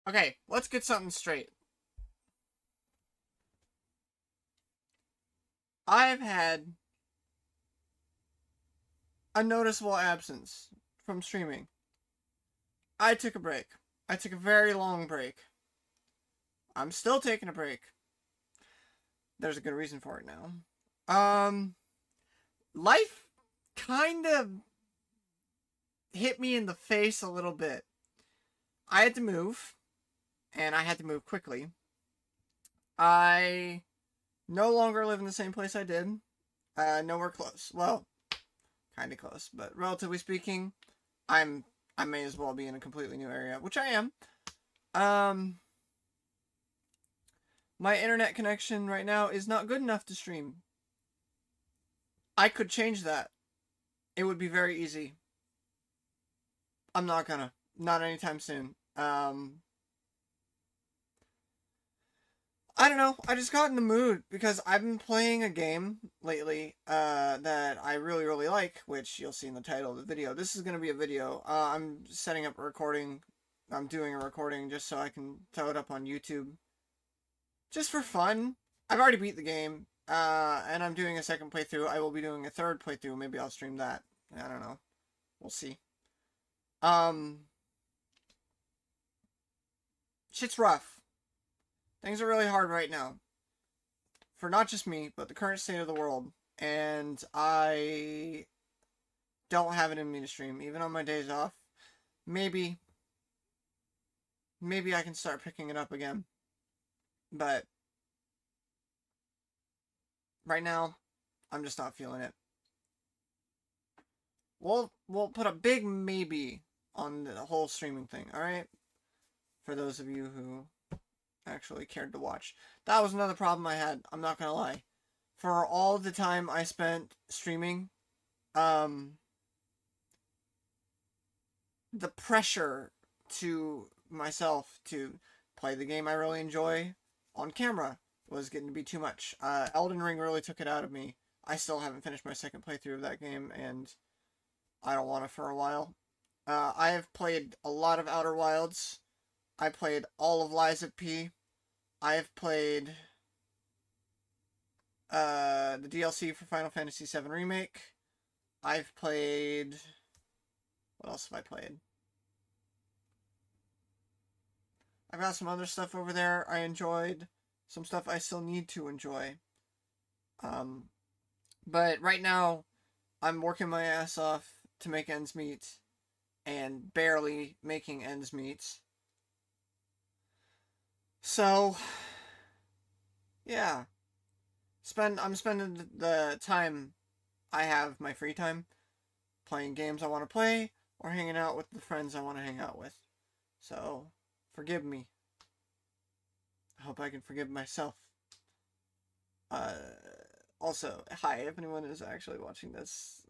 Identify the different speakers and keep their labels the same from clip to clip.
Speaker 1: Okay, let's get something straight. I've had a noticeable absence from streaming. I took a break. I took a very long break. I'm still taking a break. There's a good reason for it now. Um, Life kind of hit me in the face a little bit. I had to move, and I had to move quickly. I no longer live in the same place I did. Nowhere close. Well, kind of close, but relatively speaking, I'm I may as well be in a completely new area, which I am. Um, my internet connection right now is not good enough to stream. I could change that. It would be very easy. I'm not gonna. Not anytime soon. I don't know. I just got in the mood because I've been playing a game lately that I really, really like, which you'll see in the title of the video. This is going to be a video. I'm setting up a recording. I'm doing a recording just so I can throw it up on YouTube. Just for fun. I've already beat the game, and I'm doing a second playthrough. I will be doing a third playthrough. Maybe I'll stream that. I don't know. We'll see. Um, Shit's rough. Things are really hard right now. For not just me, but the current state of the world. And I don't have it in me to stream, even on my days off. Maybe, maybe I can start picking it up again. But right now, I'm just not feeling it. We'll put a big maybe on the whole streaming thing, alright? For those of you who actually cared to watch. That was another problem I had, I'm not gonna lie. For all the time I spent streaming, um, the pressure to myself to play the game I really enjoy on camera was getting to be too much. Elden Ring really took it out of me. I still haven't finished my second playthrough of that game, and I don't want to for a while. I have played a lot of Outer Wilds. I played all of Lies of P. I have played the DLC for Final Fantasy VII Remake. I've played... What else have I played? I've got some other stuff over there I enjoyed. Some stuff I still need to enjoy. Um, but right now, I'm working my ass off to make ends meet, and barely making ends meet. So, yeah, I'm spending the time I have my free time playing games I want to play or hanging out with the friends I want to hang out with. So, forgive me. I hope I can forgive myself. Uh, Also, hi, if anyone is actually watching this,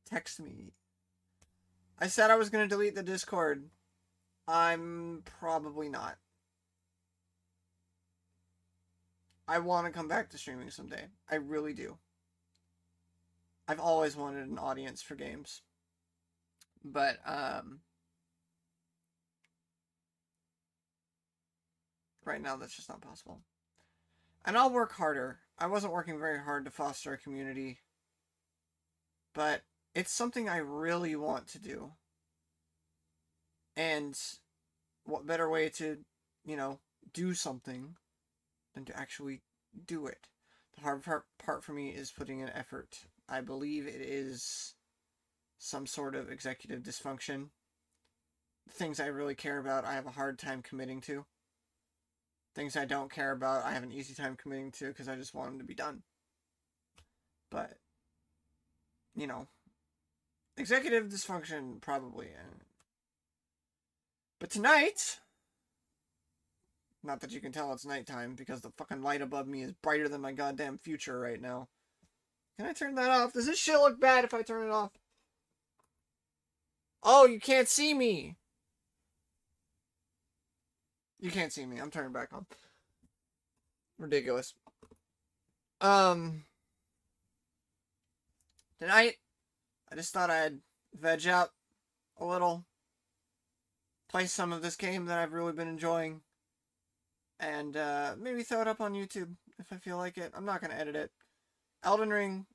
Speaker 1: text me. I said I was going to delete the Discord. I'm probably not. I want to come back to streaming someday. I really do. I've always wanted an audience for games. But, right now that's just not possible. And I'll work harder. I wasn't working very hard to foster a community, but it's something I really want to do. And what better way to, do something than to actually do it? The hard part for me is putting in effort. I believe it is some sort of executive dysfunction. Things I really care about, I have a hard time committing to. Things I don't care about, I have an easy time committing to because I just want them to be done. But, you know, executive dysfunction, probably. But tonight, not that you can tell it's nighttime because the fucking light above me is brighter than my goddamn future right now. Can I turn that off? Does this shit look bad if I turn it off? Oh, you can't see me. You can't see me. I'm turning back on. Ridiculous. Um, Tonight, I just thought I'd veg out a little. play some of this game that I've really been enjoying, and maybe throw it up on YouTube if I feel like it. I'm not going to edit it. Elden Ring,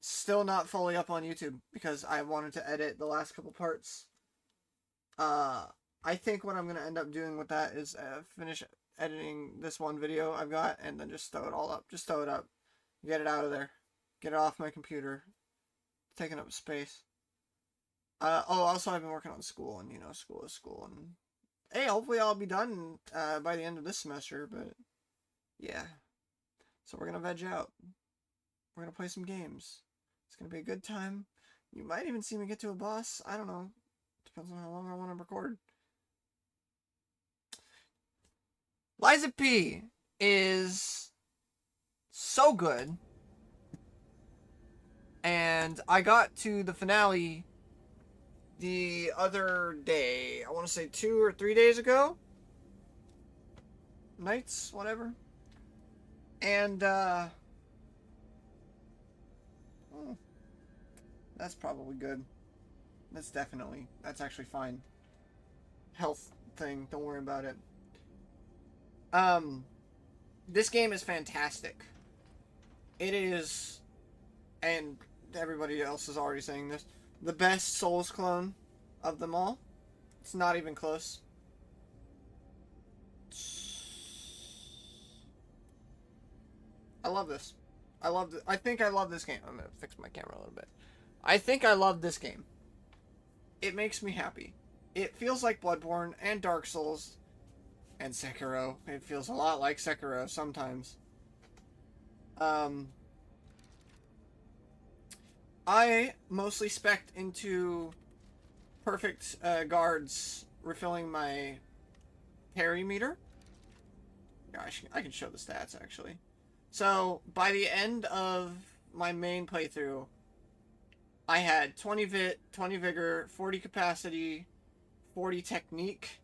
Speaker 1: still not fully up on YouTube because I wanted to edit the last couple parts. I think what I'm going to end up doing with that is finish editing this one video I've got and then just throw it all up. Just throw it up. Get it out of there. Get it off my computer. It's taking up space. Also I've been working on school, and school is school, and hey, hopefully I'll be done by the end of this semester, but yeah. So we're gonna veg out. We're gonna play some games. It's gonna be a good time. You might even see me get to a boss. I don't know. Depends on how long I want to record. Liza P is so good. And I got to the finale the other day. I want to say 2 or 3 days ago. Nights, whatever. And, that's probably good. That's actually fine. Health thing, don't worry about it. This game is fantastic. It is, and everybody else is already saying this, the best Souls clone of them all. It's not even close. I love this. I think I love this game. I'm gonna fix my camera a little bit. I think I love this game. It makes me happy. It feels like Bloodborne and Dark Souls and Sekiro. It feels a lot like Sekiro sometimes. I mostly spec'd into perfect guards refilling my parry meter. Gosh, I can show the stats actually. So by the end of my main playthrough, I had 20 vit, 20 vigor, 40 capacity, 40 technique.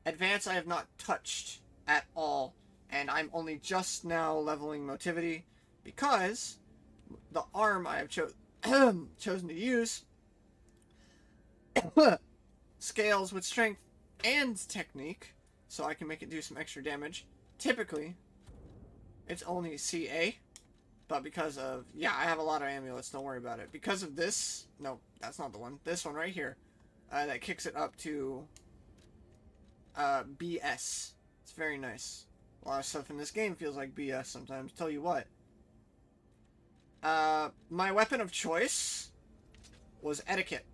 Speaker 1: Advance I have not touched at all, and I'm only just now leveling motivity because the arm I have chosen to use scales with strength and technique, so I can make it do some extra damage. Typically, it's only CA, but because of, I have a lot of amulets, don't worry about it. Because of this, no, that's not the one, this one right here, that kicks it up to BS. It's very nice. A lot of stuff in this game feels like BS sometimes. Tell you what. My weapon of choice was Etiquette.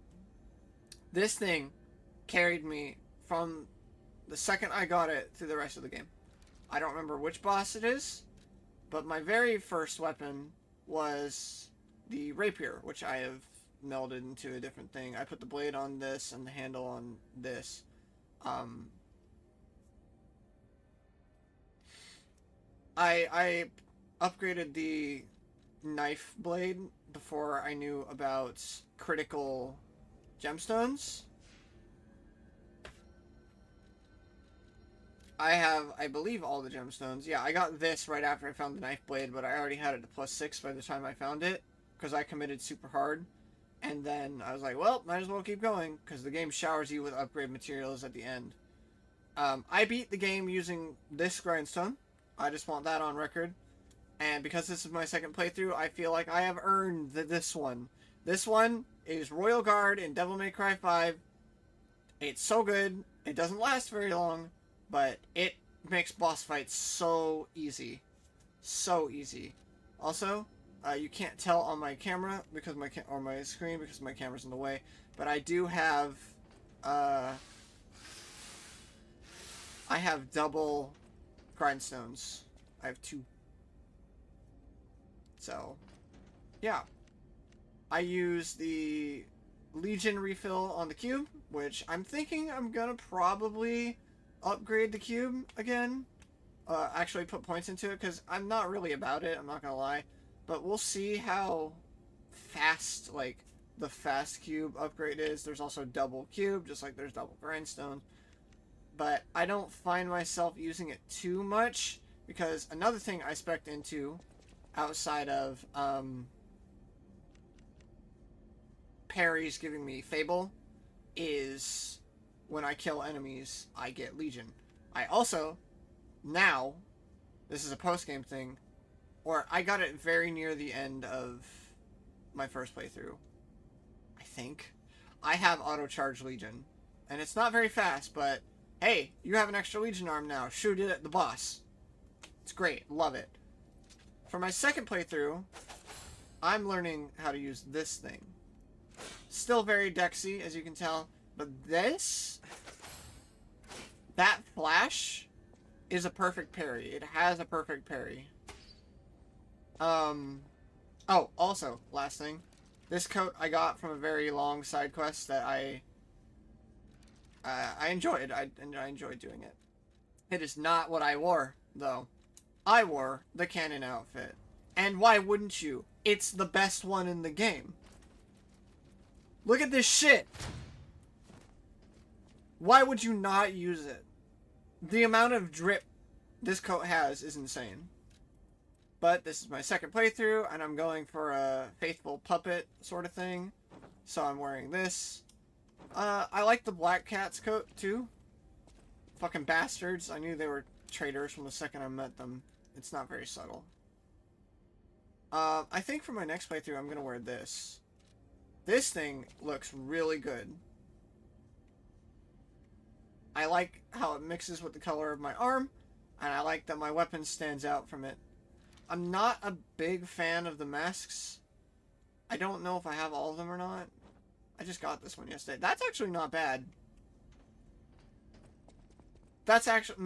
Speaker 1: This thing carried me from the second I got it through the rest of the game. I don't remember which boss it is, but my very first weapon was the rapier, which I have melded into a different thing. I put the blade on this and the handle on this. I upgraded the knife blade before I knew about critical gemstones. I have, I believe, all the gemstones. Yeah, I got this right after I found the knife blade, but I already had it to +6 by the time I found it, because I committed super hard. And then I was like, well, might as well keep going, because the game showers you with upgrade materials at the end. I beat the game using this grindstone. I just want that on record. And because this is my second playthrough, I feel like I have earned this one. This one is Royal Guard in Devil May Cry 5. It's so good. It doesn't last very long, but it makes boss fights so easy. So easy. Also, you can't tell on my camera because my screen because my camera's in the way, but I do have I have double grindstones. I have 2. So, yeah. I use the Legion refill on the cube, which I'm thinking I'm gonna probably upgrade the cube again. Actually put points into it, because I'm not really about it, I'm not gonna lie. But we'll see how fast, like, the fast cube upgrade is. There's also double cube, just like there's double grindstone. But I don't find myself using it too much, because another thing I spec'd into outside of parries giving me Fable is when I kill enemies, I get Legion. I also, now, this is a post-game thing, or I got it very near the end of my first playthrough, I think. I have auto-charge Legion. And it's not very fast, but hey, you have an extra Legion arm now. Shoot it at the boss. It's great. Love it. For my second playthrough, I'm learning how to use this thing. Still very Dexy, as you can tell. But this, that flash is a perfect parry. It has a perfect parry. Oh, also, last thing. This coat I got from a very long side quest that I enjoyed. I enjoyed doing it. It is not what I wore, though. I wore the Cannon outfit. And why wouldn't you? It's the best one in the game. Look at this shit! Why would you not use it? The amount of drip this coat has is insane. But this is my second playthrough, and I'm going for a faithful puppet sort of thing. So I'm wearing this. I like the Black Cat's coat, too. Fucking bastards. I knew they were traitors from the second I met them. It's not very subtle. I think for my next playthrough, I'm going to wear this. This thing looks really good. I like how it mixes with the color of my arm, and I like that my weapon stands out from it. I'm not a big fan of the masks. I don't know if I have all of them or not. I just got this one yesterday. That's actually not bad. That's actually...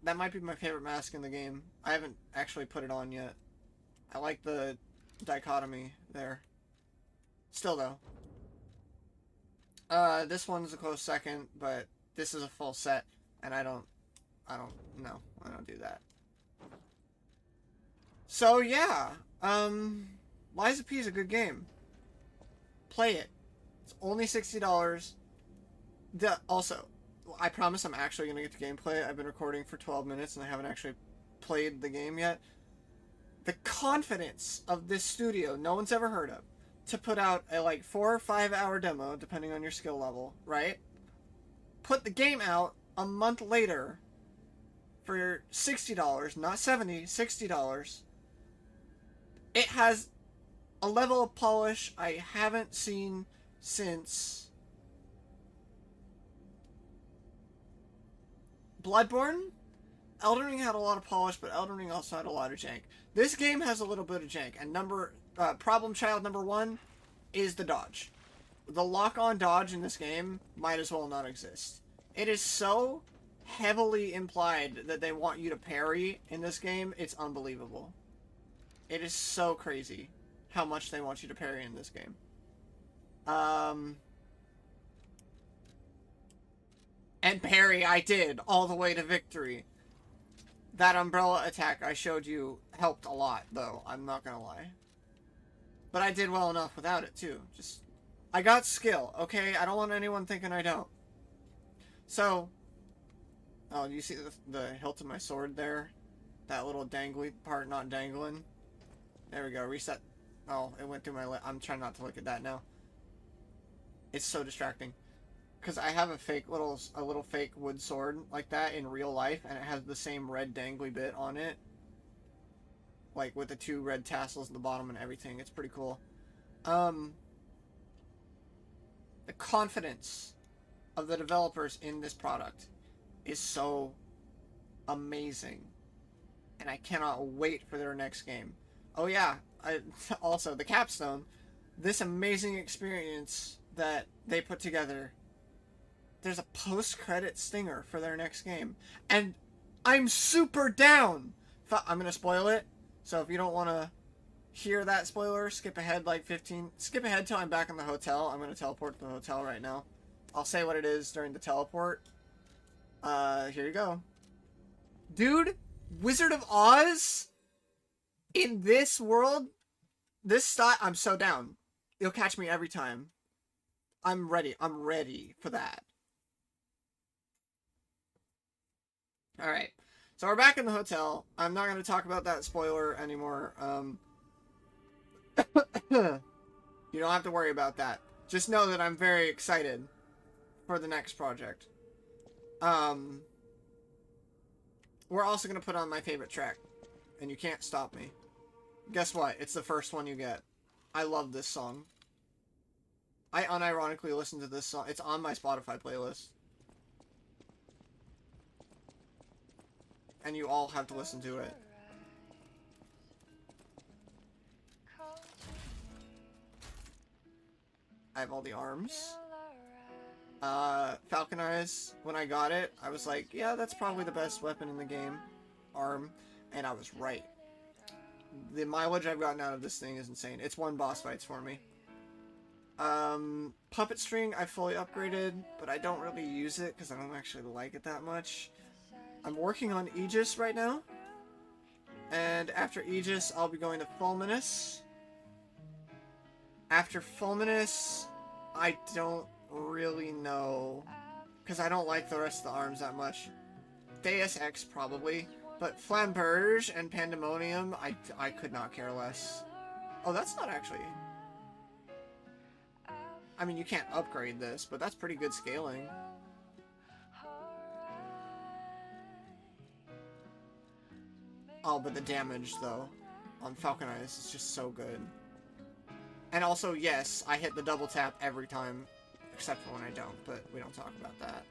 Speaker 1: that might be my favorite mask in the game. I haven't actually put it on yet. I like the dichotomy there. Still, though. This one's a close second, but this is a full set, and I don't do that. So, yeah. Lies of P is a good game. Play it. It's only $60. Also, I promise I'm actually going to get to gameplay. I've been recording for 12 minutes, and I haven't actually played the game yet. The confidence of this studio, no one's ever heard of, to put out a, like, 4 or 5 hour demo, depending on your skill level, right? Put the game out a month later for $60, not $70, $60. It has a level of polish I haven't seen since Bloodborne. Elden Ring had a lot of polish, but Elden Ring also had a lot of jank. This game has a little bit of jank, and problem child number 1 is the dodge. The lock-on dodge in this game might as well not exist. It is so heavily implied that they want you to parry in this game, it's unbelievable. It is so crazy how much they want you to parry in this game. And parry I did, all the way to victory. That umbrella attack I showed you helped a lot, though, I'm not gonna lie. But I did well enough without it, too. I got skill, okay? I don't want anyone thinking I don't. So, oh, do you see the hilt of my sword there? That little dangly part not dangling? There we go, reset. Oh, it went through my lip. I'm trying not to look at that now. It's so distracting. Because I have a little fake wood sword like that in real life, and it has the same red dangly bit on it. Like, with the 2 red tassels at the bottom and everything. It's pretty cool. The confidence of the developers in this product is so amazing. And I cannot wait for their next game. Oh yeah, also, the capstone. This amazing experience that they put together. There's a post-credit stinger for their next game. And I'm super down! I'm gonna spoil it. So if you don't want to hear that spoiler, skip ahead like 15... Skip ahead till I'm back in the hotel. I'm gonna teleport to the hotel right now. I'll say what it is during the teleport. Here you go. Dude, Wizard of Oz? In this world? This style... I'm so down. You'll catch me every time. I'm ready. I'm ready for that. Alright. So we're back in the hotel. I'm not going to talk about that spoiler anymore. You don't have to worry about that. Just know that I'm very excited for the next project. We're also going to put on my favorite track, and you can't stop me. Guess what? It's the first one you get. I love this song. I unironically listen to this song. It's on my Spotify playlist. And you all have to listen to it. I have all the arms. Falcon Eyes, when I got it, I was like, yeah, that's probably the best weapon in the game. Arm. And I was right. The mileage I've gotten out of this thing is insane. It's won boss fights for me. Puppet String, I fully upgraded, but I don't really use it because I don't actually like it that much. I'm working on Aegis right now. And after Aegis, I'll be going to Fulminous. After Fulminous, I don't really know, because I don't like the rest of the arms that much. Deus Ex probably, but Flamberge and Pandemonium, I could not care less. Oh, that's not actually... I mean, you can't upgrade this, but that's pretty good scaling. Oh, but the damage, though, on Falcon Eyes is just so good. And also, yes, I hit the double tap every time, except for when I don't, but we don't talk about that.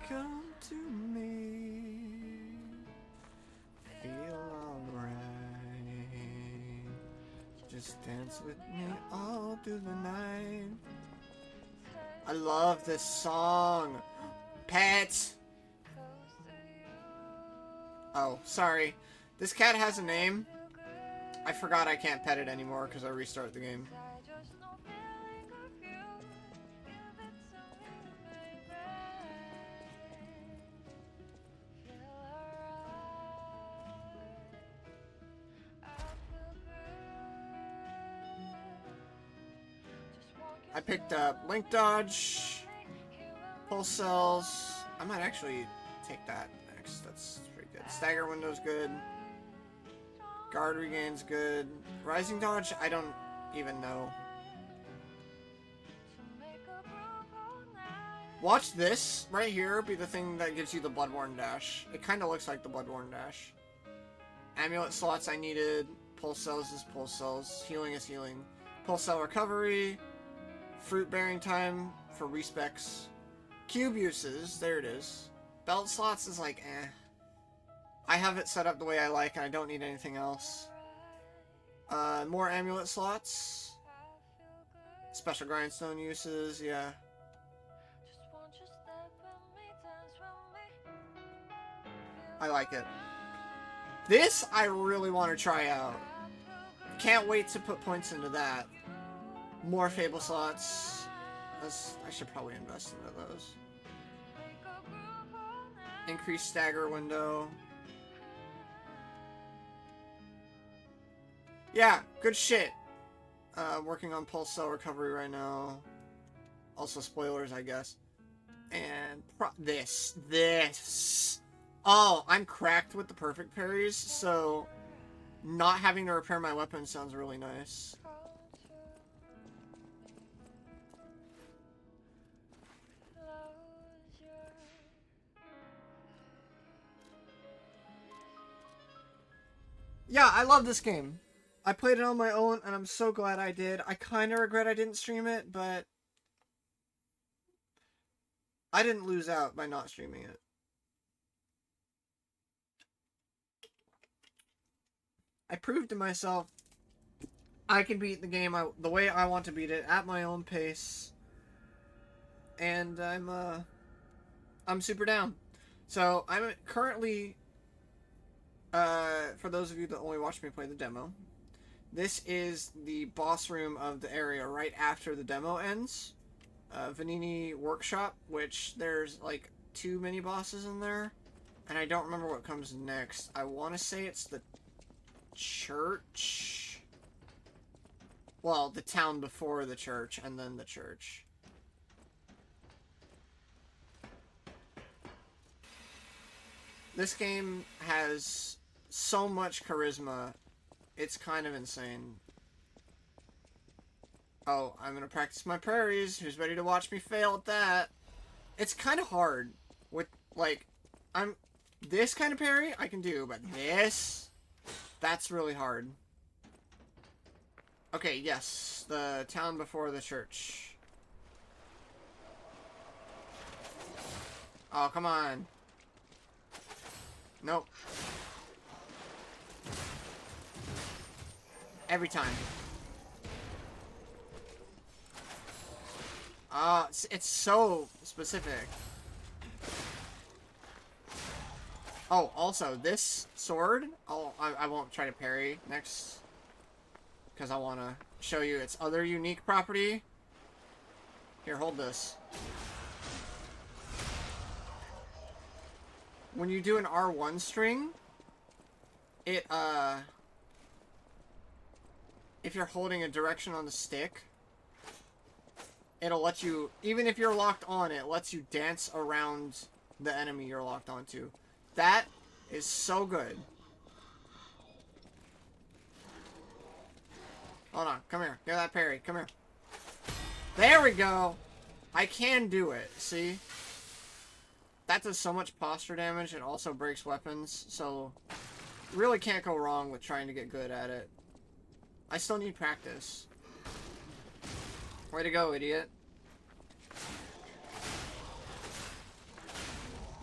Speaker 1: Come to me, feel alright, just dance with me all through the night. I love this song. Pets! Oh, sorry. This cat has a name. I forgot I can't pet it anymore because I restarted the game. I picked up Link Dodge, Pulse Cells. I might actually take that next. That's pretty good. Stagger Window's good. Guard Regain's good. Rising Dodge, I don't even know. Watch this right here be the thing that gives you the Bloodborne Dash. It kind of looks like the Bloodborne Dash. Amulet slots I needed. Pulse Cells is Pulse Cells. Healing is healing. Pulse Cell Recovery. Fruit bearing time for respecs. Cube uses, there it is. Belt slots is like, eh. I have it set up the way I like and I don't need anything else. More amulet slots. Special grindstone uses, yeah. I like it. This I really want to try out. Can't wait to put points into that. More Fable slots. I should probably invest into those. Increased stagger window. Yeah, good shit. Working on pulse cell recovery right now. Also spoilers, I guess. And this. Oh, I'm cracked with the perfect parries, so not having to repair my weapon sounds really nice. Yeah, I love this game. I played it on my own, and I'm so glad I did. I kind of regret I didn't stream it, but I didn't lose out by not streaming it. I proved to myself I can beat the game the way I want to beat it, at my own pace. And I'm super down. So, I'm currently... for those of you that only watch me play the demo, this is the boss room of the area right after the demo ends. Vanini Workshop, which there's like 2 mini bosses in there, and I don't remember what comes next. I want to say it's the church. Well, the town before the church, and then the church. This game has so much charisma. It's kind of insane. Oh, I'm gonna practice my parries. Who's ready to watch me fail at that? It's kind of hard with, like, this kind of parry I can do, but that's really hard. Okay, yes, the town before the church. Oh, come on. Nope. Every time. It's so specific. Oh, also, this sword, I won't try to parry next, because I want to show you its other unique property. Here, hold this. When you do an R1 string, it, if you're holding a direction on the stick, it'll let you, even if you're locked on, it lets you dance around the enemy you're locked onto. That is so good. Hold on, come here. Get that parry. Come here. There we go! I can do it, see? That does so much posture damage. It also breaks weapons, so really can't go wrong with trying to get good at it. I still need practice. Way to go, idiot.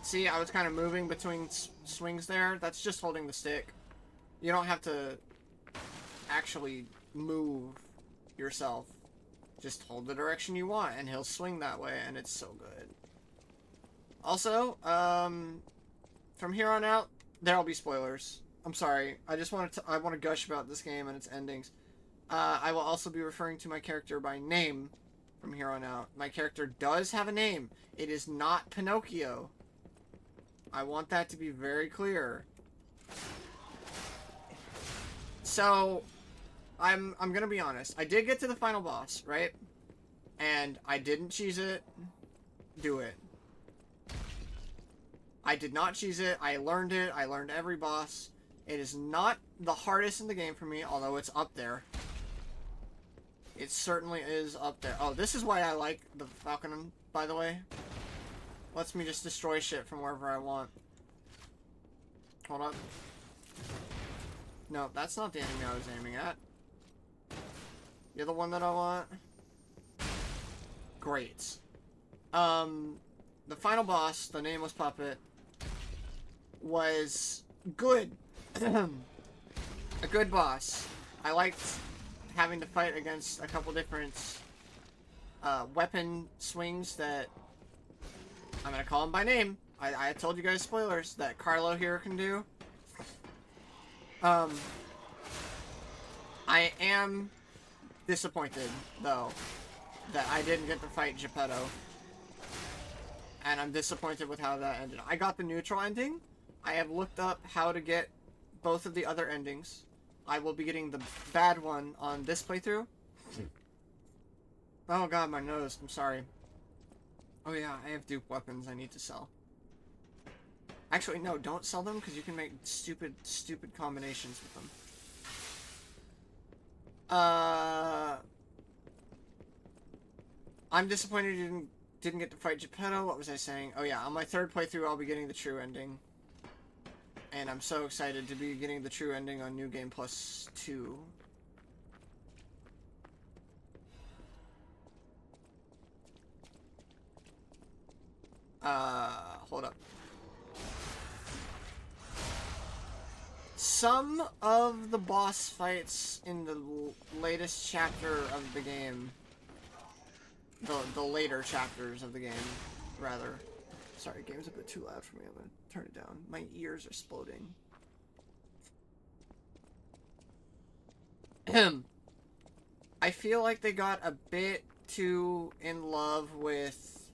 Speaker 1: See, I was kind of moving between swings there. That's just holding the stick. You don't have to actually move yourself. Just hold the direction you want, and he'll swing that way, and it's so good. Also, from here on out, there'll be spoilers. I'm sorry. I want to gush about this game and its endings. I will also be referring to my character by name from here on out. My character does have a name. It is not Pinocchio. I want that to be very clear. So, I'm gonna be honest. I did get to the final boss, right? And I didn't cheese it. Do it. I did not cheese it. I learned it. I learned every boss. It is not the hardest in the game for me, although it's up there. It certainly is up there. Oh, this is why I like the Falcon, by the way. Lets me just destroy shit from wherever I want. Hold up. No, that's not the enemy I was aiming at. You're the one that I want? Great. The final boss, the Nameless Puppet, was good. A good boss. I liked having to fight against a couple different weapon swings that I'm gonna call them by name. I told you guys spoilers that Carlo here can do. I am disappointed though that I didn't get to fight Geppetto, and I'm disappointed with how that ended. I got the neutral ending. I have looked up how to get both of the other endings. I will be getting the bad one on this playthrough. Oh god, my nose. I'm sorry. Oh yeah, I have dupe weapons I need to sell. Actually, no, don't sell them because you can make stupid combinations with them. I'm disappointed you didn't get to fight Geppetto. What was I saying? Oh yeah, on my third playthrough I'll be getting the true ending. And I'm so excited to be getting the true ending on New Game Plus 2. Hold up. Some of the boss fights in the latest chapter of the game, the later chapters of the game, rather. Sorry, game's a bit too loud for me. I'm gonna turn it down. My ears are exploding. I feel like they got a bit too in love with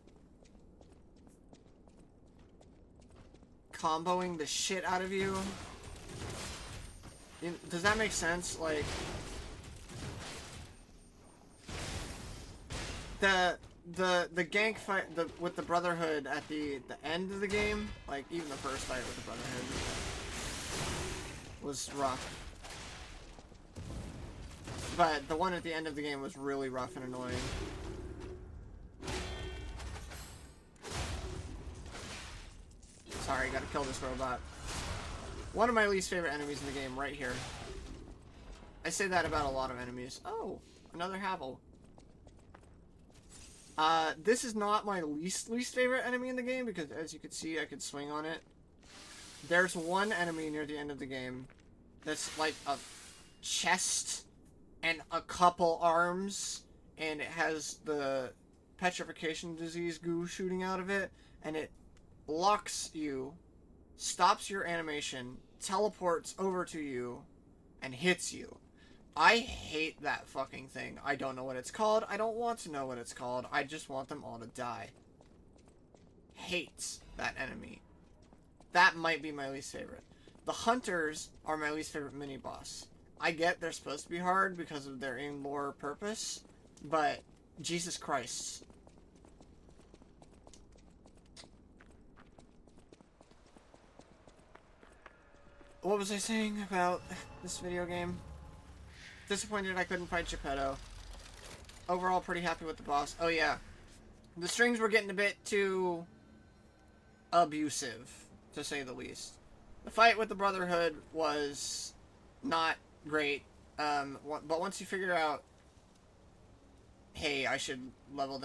Speaker 1: comboing the shit out of you. Does that make sense? Like, the gank fight with the Brotherhood at the end of the game, like even the first fight with the Brotherhood was rough. But the one at the end of the game was really rough and annoying. Sorry, gotta kill this robot. One of my least favorite enemies in the game, right here. I say that about a lot of enemies. Oh, another Havel. This is not my least favorite enemy in the game, because as you can see, I could swing on it. There's one enemy near the end of the game that's like a chest and a couple arms, and it has the petrification disease goo shooting out of it, and it locks you, stops your animation, teleports over to you, and hits you. I hate that fucking thing. I don't know what it's called. I don't want to know what it's called. I just want them all to die. Hates that enemy. That might be my least favorite. The Hunters are my least favorite mini-boss. I get they're supposed to be hard because of their in-lore purpose, but Jesus Christ. What was I saying about this video game? Disappointed I couldn't fight Geppetto. Overall, pretty happy with the boss. Oh yeah, the strings were getting a bit too abusive, to say the least. The fight with the Brotherhood was not great, but once you figure out, hey, I should level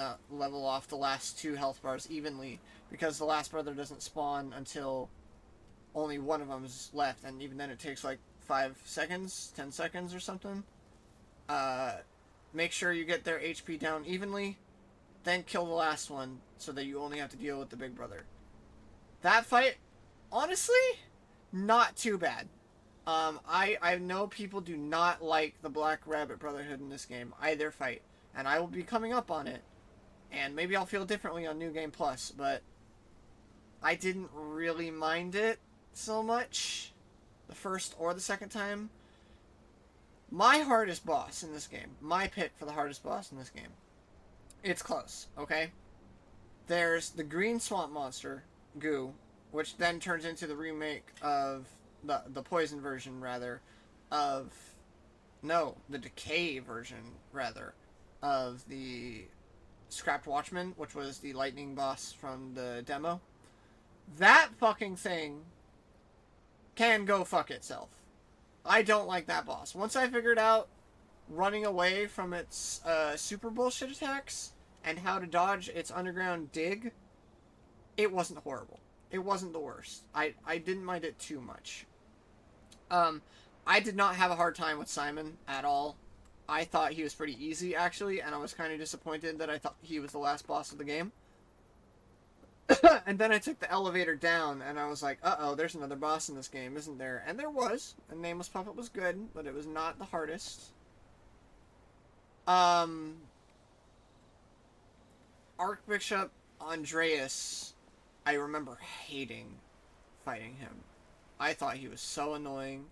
Speaker 1: off the last 2 health bars evenly, because the last brother doesn't spawn until only one of them's left, and even then it takes like 5 seconds, 10 seconds or something. Make sure you get their HP down evenly, then kill the last one, so that you only have to deal with the big brother. That fight, honestly, not too bad. I know people do not like the Black Rabbit Brotherhood in this game, either fight, and I will be coming up on it, and maybe I'll feel differently on New Game Plus, but I didn't really mind it so much the first or the second time. My hardest boss in this game, my pick for the hardest boss in this game, it's close, okay? There's the green swamp monster, Goo, which then turns into the remake of the poison version, rather, of, no, the decay version, rather, of the Scrapped Watchman, which was the lightning boss from the demo. That fucking thing can go fuck itself. I don't like that boss. Once I figured out running away from its super bullshit attacks and how to dodge its underground dig, it wasn't horrible. It wasn't the worst. I didn't mind it too much. I did not have a hard time with Simon at all. I thought he was pretty easy, actually, and I was kind of disappointed that I thought he was the last boss of the game. And then I took the elevator down, and I was like, uh-oh, there's another boss in this game, isn't there? And there was. And Nameless Puppet was good, but it was not the hardest. Archbishop Andreas, I remember hating fighting him. I thought he was so annoying.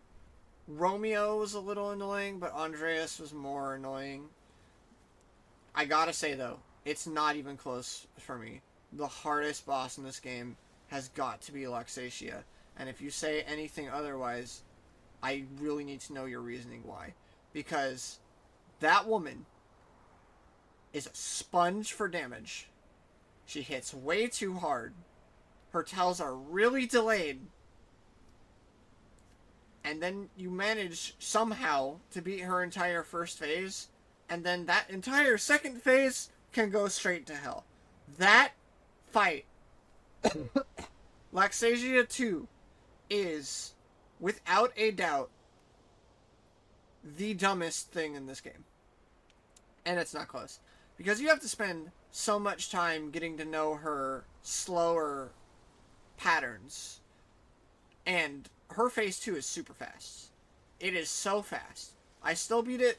Speaker 1: Romeo was a little annoying, but Andreas was more annoying. I gotta say, though, it's not even close for me. The hardest boss in this game has got to be Luxatia. And if you say anything otherwise, I really need to know your reasoning why. Because that woman is a sponge for damage. She hits way too hard. Her tells are really delayed. And then you manage somehow to beat her entire first phase. And then that entire second phase can go straight to hell. That fight, Luxatia 2, is, without a doubt, the dumbest thing in this game. And it's not close. Because you have to spend so much time getting to know her slower patterns. And her phase 2 is super fast. It is so fast. I still beat it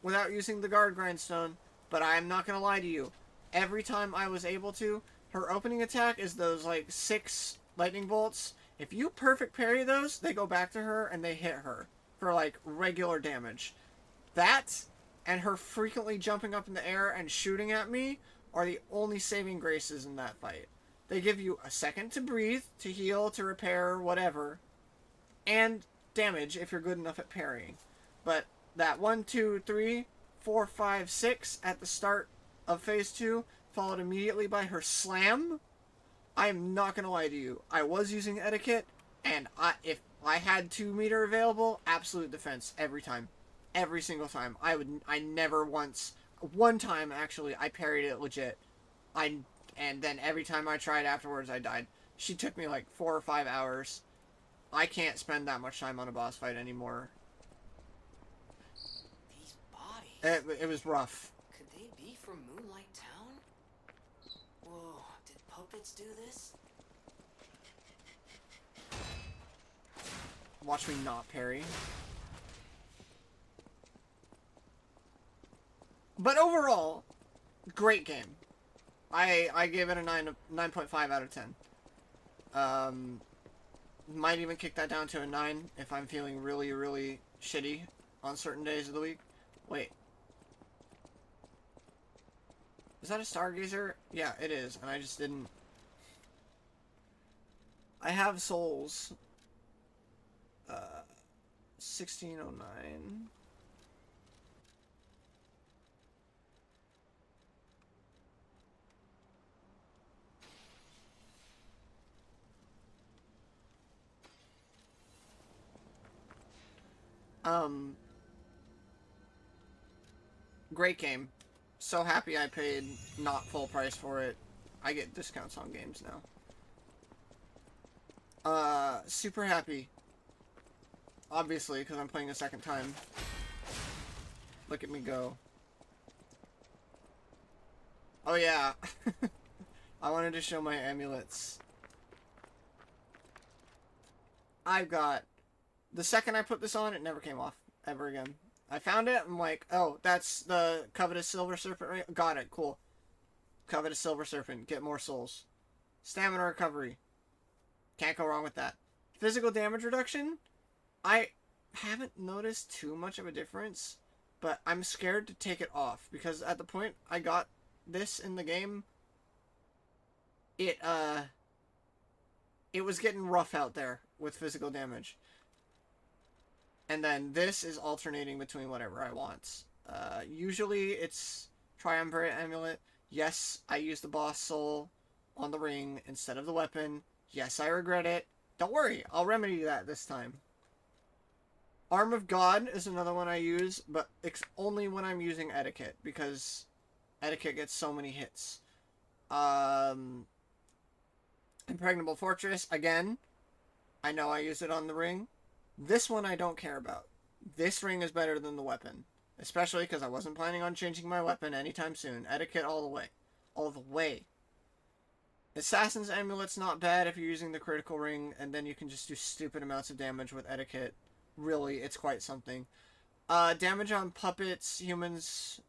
Speaker 1: without using the guard grindstone, but I'm not going to lie to you. Every time I was able to, her opening attack is those, like, 6 lightning bolts. If you perfect parry those, they go back to her and they hit her for, like, regular damage. That, and her frequently jumping up in the air and shooting at me, are the only saving graces in that fight. They give you a second to breathe, to heal, to repair, whatever, and damage if you're good enough at parrying. But that 1, 2, 3, 4, 5, 6 at the start of phase 2, followed immediately by her slam, I am not going to lie to you. I was using etiquette, and if I had 2-meter available, absolute defense every time. Every single time. I never once, one time actually, I parried it legit. And then every time I tried afterwards, I died. She took me like 4 or 5 hours. I can't spend that much time on a boss fight anymore.
Speaker 2: These bodies.
Speaker 1: It was rough.
Speaker 2: Could they be from Moonlight Town? Whoa, did puppets do this?
Speaker 1: Watch me not parry. But overall, great game. I gave it a 9.5 out of 10. Might even kick that down to a 9 if I'm feeling really, really shitty on certain days of the week. Wait. Is that a Stargazer? Yeah, it is, and I just didn't... I have souls. 1609. Great game. So happy I paid not full price for it. I get discounts on games now. Super happy. Obviously, because I'm playing a second time. Look at me go. Oh yeah. I wanted to show my amulets. I've got... The second I put this on, it never came off. Ever again. I found it, I'm like, oh, that's the Covetous Silver Serpent, right? Got it, cool. Covetous Silver Serpent, get more souls. Stamina recovery. Can't go wrong with that. Physical damage reduction? I haven't noticed too much of a difference, but I'm scared to take it off, because at the point I got this in the game, it was getting rough out there with physical damage. And then this is alternating between whatever I want. Usually it's Triumvirate Amulet. Yes, I use the boss soul on the ring instead of the weapon. Yes, I regret it. Don't worry, I'll remedy that this time. Arm of God is another one I use, but it's only when I'm using etiquette, because etiquette gets so many hits. Impregnable Fortress, again. I know I use it on the ring. This one I don't care about. This ring is better than the weapon. Especially because I wasn't planning on changing my weapon anytime soon. Etiquette all the way. All the way. Assassin's Amulet's not bad if you're using the critical ring, and then you can just do stupid amounts of damage with etiquette. Really, it's quite something. Damage on puppets, humans,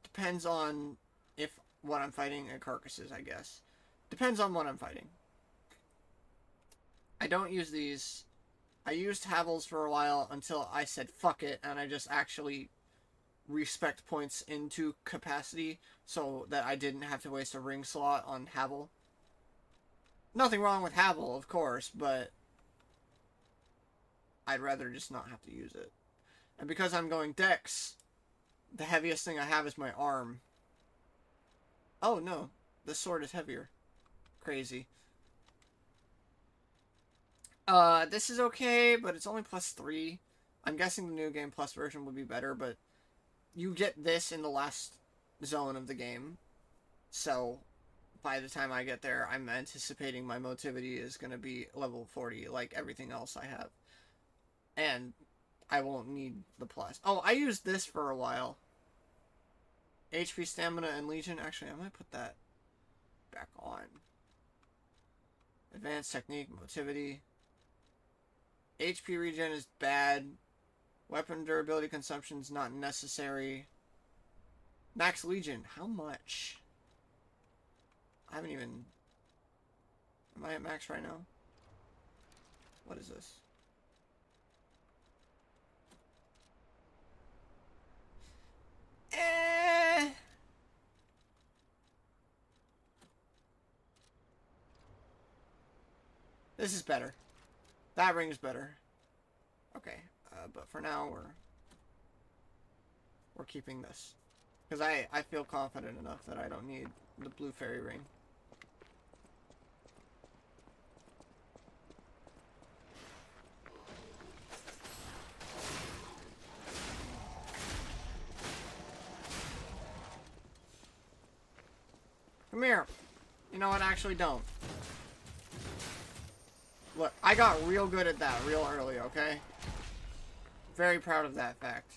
Speaker 1: depends on if what I'm fighting and carcasses, I guess. Depends on what I'm fighting. I don't use these. I used Havels for a while until I said fuck it, and I just actually respect points into capacity so that I didn't have to waste a ring slot on Havel. Nothing wrong with Havel, of course, but I'd rather just not have to use it. And because I'm going Dex, the heaviest thing I have is my arm. Oh no, this sword is heavier. Crazy. This is okay, but it's only +3. I'm guessing the New Game Plus version would be better, but you get this in the last zone of the game. So, by the time I get there, I'm anticipating my motivity is going to be level 40, like everything else I have. And I won't need the plus. Oh, I used this for a while. HP, Stamina, and Legion. Actually, I might put that back on. Advanced Technique, Motivity. HP regen is bad. Weapon durability consumption is not necessary. Max Legion. How much? I haven't even... Am I at max right now? What is this? This is better. That ring's better. Okay, but for now we're keeping this. Because I feel confident enough that I don't need the blue fairy ring. Come here. You know what? Actually, don't. Look, I got real good at that real early, okay? Very proud of that fact.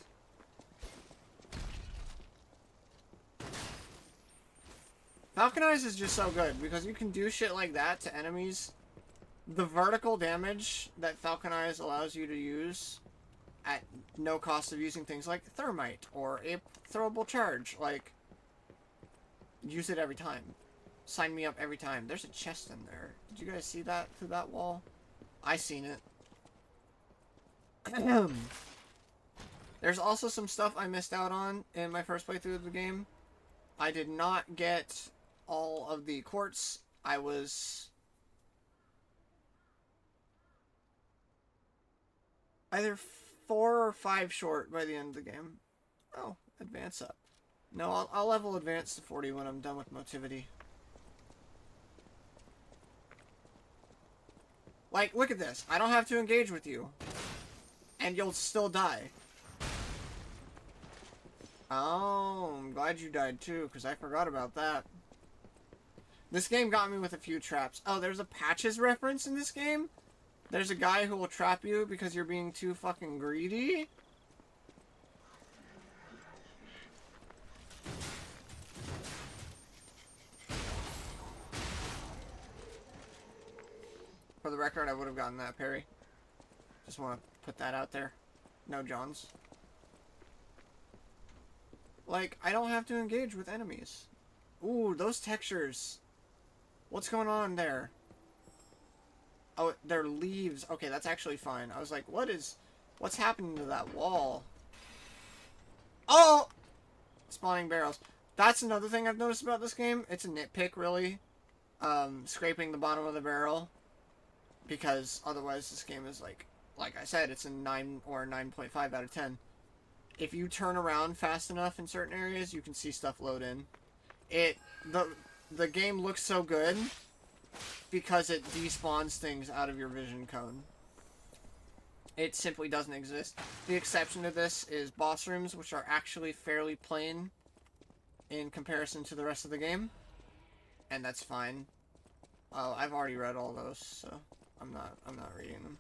Speaker 1: Falconize is just so good because you can do shit like that to enemies. The vertical damage that Falconize allows you to use at no cost of using things like Thermite or a throwable charge. Like, use it every time. Sign me up every time. There's a chest in there. Did you guys see that through that wall? I seen it. There's also some stuff I missed out on in my first playthrough of the game. I did not get all of the quartz. I was either 4 or 5 short by the end of the game. Oh, advance up. No, I'll level advance to 40 when I'm done with motivity. Like, look at this. I don't have to engage with you. And you'll still die. Oh, I'm glad you died too, because I forgot about that. This game got me with a few traps. Oh, there's a Patches reference in this game? There's a guy who will trap you because you're being too fucking greedy? For the record, I would have gotten that parry. Just want to put that out there. No Johns. Like, I don't have to engage with enemies. Ooh, those textures. What's going on there? Oh, they're leaves. Okay, that's actually fine. I was like, what's happening to that wall? Oh! Spawning barrels. That's another thing I've noticed about this game. It's a nitpick, really. Scraping the bottom of the barrel. Because otherwise this game is like I said, it's a 9 or 9.5 out of 10. If you turn around fast enough in certain areas, you can see stuff load in. The game looks so good because it despawns things out of your vision cone. It simply doesn't exist. The exception to this is boss rooms, which are actually fairly plain in comparison to the rest of the game. And that's fine. Oh, I've already read all those, so I'm not reading them.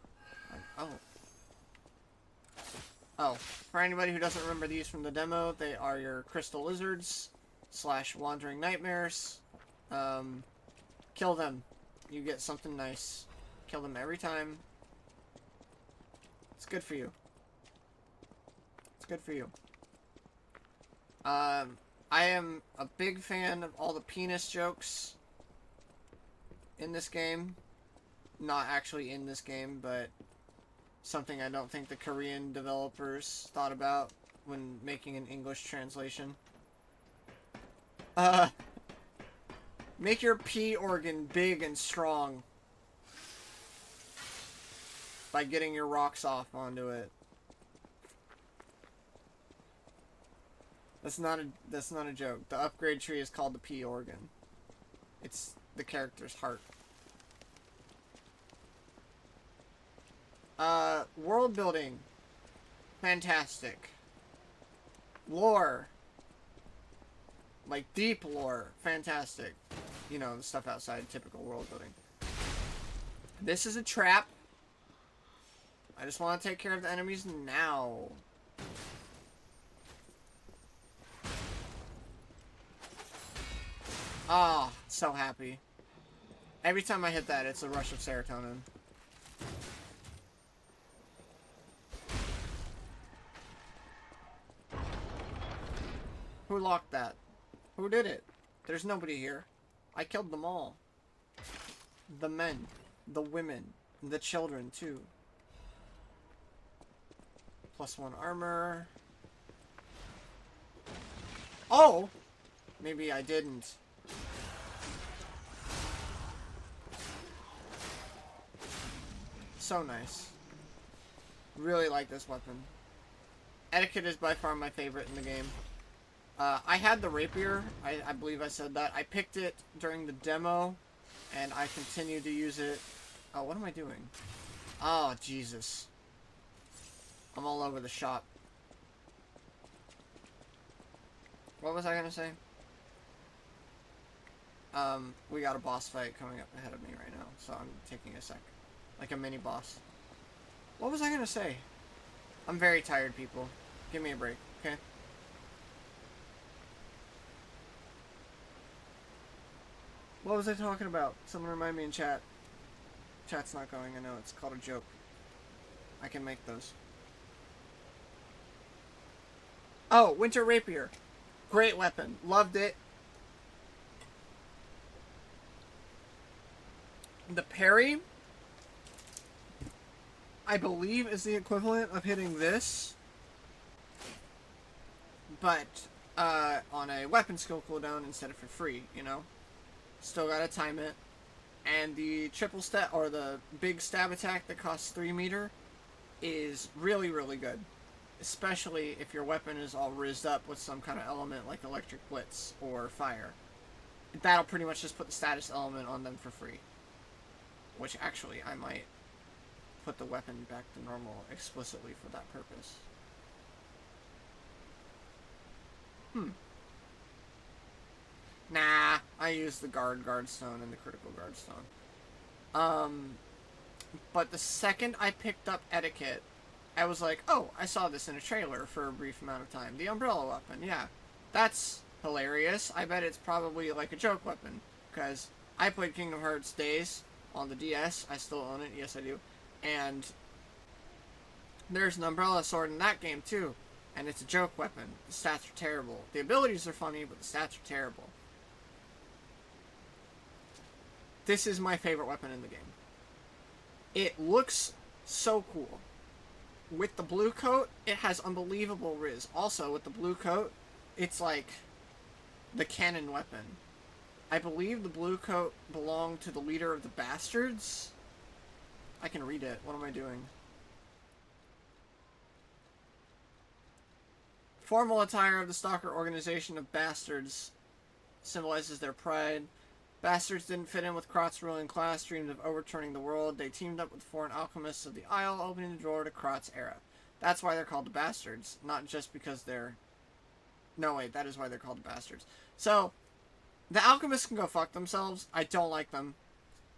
Speaker 1: Oh, for anybody who doesn't remember these from the demo, they are your crystal lizards / wandering nightmares. Kill them. You get something nice. Kill them every time. It's good for you. It's good for you. I am a big fan of all the penis jokes in this game. Not actually in this game, but something I don't think the Korean developers thought about when making an English translation. Make your pee organ big and strong by getting your rocks off onto it. That's not a joke. The upgrade tree is called the pee organ. It's the character's heart. World building. Fantastic. Lore. Like, deep lore. Fantastic. You know, the stuff outside typical world building. This is a trap. I just want to take care of the enemies now. Ah, oh, so happy. Every time I hit that, it's a rush of serotonin. Who locked that? Who did it? There's nobody here. I killed them all. The men, the women, the children too. +1 armor. Oh! Maybe I didn't. So nice. Really like this weapon. Etiquette is by far my favorite in the game. I had the rapier. I believe I said that. I picked it during the demo, and I continued to use it. Oh, what am I doing? Oh, Jesus. I'm all over the shop. What was I gonna say? We got a boss fight coming up ahead of me right now, so I'm taking a sec. Like a mini boss. What was I gonna say? I'm very tired, people. Give me a break, okay? What was I talking about? Someone remind me in chat. Chat's not going, I know, it's called a joke. I can make those. Oh, Winter Rapier. Great weapon. Loved it. The parry, I believe, is the equivalent of hitting this, but on a weapon skill cooldown instead of for free, you know? Still gotta time it. And the triple stab, or the big stab attack that costs 3 meter, is really, really good. Especially if your weapon is all rizzed up with some kind of element like electric blitz or fire. That'll pretty much just put the status element on them for free. Which actually, I might put the weapon back to normal explicitly for that purpose. Nah, I use the guard stone and the critical guard stone. But the second I picked up etiquette, I was like, oh, I saw this in a trailer for a brief amount of time. The umbrella weapon, yeah. That's hilarious. I bet it's probably like a joke weapon. Because I played Kingdom Hearts Days on the DS. I still own it. Yes, I do. And there's an umbrella sword in that game, too. And it's a joke weapon. The stats are terrible. The abilities are funny, but the stats are terrible. This is my favorite weapon in the game. It looks so cool. With the blue coat, it has unbelievable riz. Also, with the blue coat, it's like the cannon weapon. I believe the blue coat belonged to the leader of the Bastards. I can read it. What am I doing? Formal attire of the Stalker Organization of Bastards symbolizes their pride. Bastards didn't fit in with Krot's ruling class, dreamed of overturning the world. They teamed up with foreign alchemists of the Isle, opening the door to Krot's era. That's why they're called the Bastards, not just because they're... No, wait, that is why they're called the Bastards. So, the alchemists can go fuck themselves. I don't like them.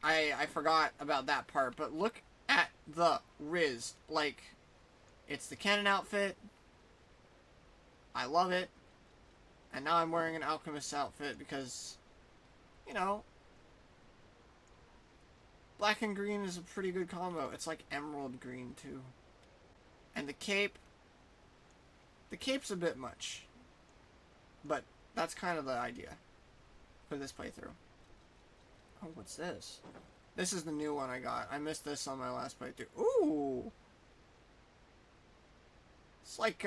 Speaker 1: I forgot about that part, but look at the riz. Like, it's the cannon outfit. I love it. And now I'm wearing an alchemist's outfit because... You know, black and green is a pretty good combo. It's like emerald green, too. And the cape's a bit much. But that's kind of the idea for this playthrough. Oh, what's this? This is the new one I got. I missed this on my last playthrough. Ooh! It's like,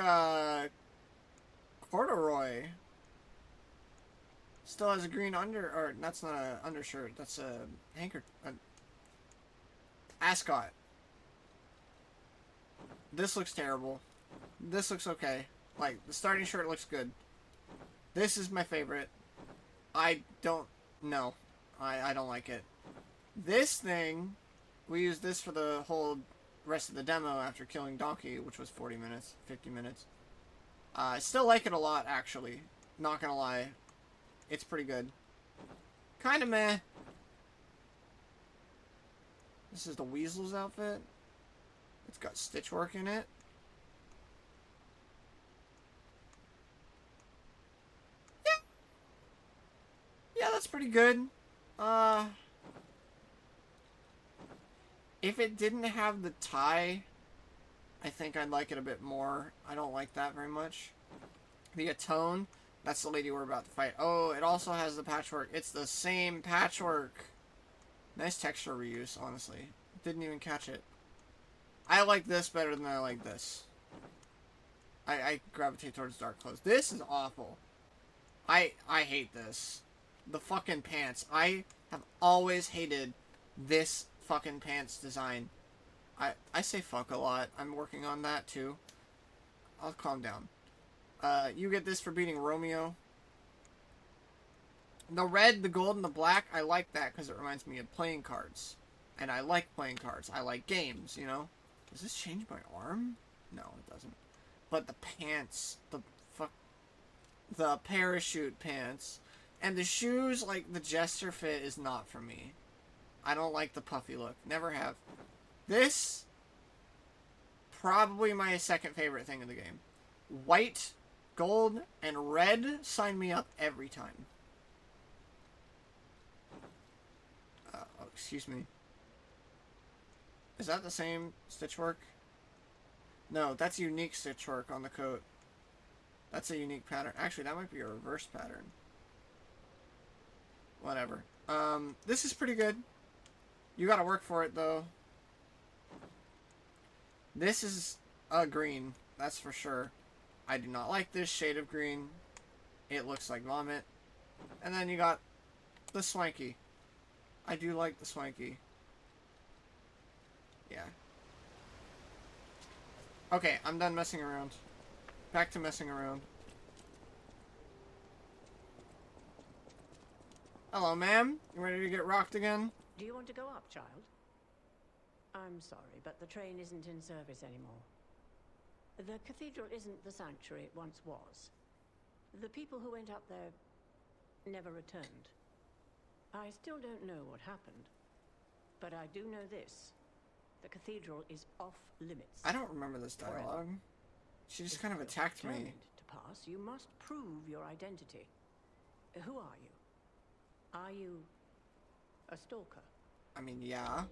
Speaker 1: corduroy. Still has a green or that's not an undershirt, that's a ascot. This looks terrible. This looks okay. Like, the starting shirt looks good. This is my favorite. I don't know. I don't like it. This thing, we used this for the whole rest of the demo after killing Donkey, which was 40 minutes, 50 minutes. I still like it a lot, actually. Not gonna lie. It's pretty good. Kinda meh. This is the Weasel's outfit. It's got stitch work in it. Yeah. Yeah, that's pretty good. If it didn't have the tie, I think I'd like it a bit more. I don't like that very much. The Atone. That's the lady we're about to fight. Oh, it also has the patchwork. It's the same patchwork. Nice texture reuse, honestly. Didn't even catch it. I like this better than I like this. I gravitate towards dark clothes. This is awful. I hate this. The fucking pants. I have always hated this fucking pants design. I say fuck a lot. I'm working on that too. I'll calm down. You get this for beating Romeo. The red, the gold, and the black, I like that because it reminds me of playing cards. And I like playing cards. I like games, you know? Does this change my arm? No, it doesn't. But the pants, the parachute pants, and the shoes, like, the Jester fit is not for me. I don't like the puffy look. Never have. This, probably my second favorite thing in the game. White, gold, and red sign me up every time. Oh, excuse me. Is that the same stitch work? No, that's unique stitch work on the coat. That's a unique pattern. Actually, that might be a reverse pattern. Whatever. This is pretty good. You gotta work for it, though. This is a green, that's for sure. I do not like this shade of green. It looks like vomit. And then you got the swanky. I do like the swanky. Yeah. Okay, I'm done messing around. Back to messing around. Hello, ma'am. You ready to get rocked again?
Speaker 3: Do you want to go up, child? I'm sorry, but the train isn't in service anymore. The cathedral isn't the sanctuary it once was. The people who went up there never returned. I still don't know what happened, but I do know this. The cathedral is off limits.
Speaker 1: I don't remember this dialogue. She just kind of attacked me.
Speaker 3: To pass, you must prove your identity. Who are you? Are you a stalker?
Speaker 1: I mean, yeah.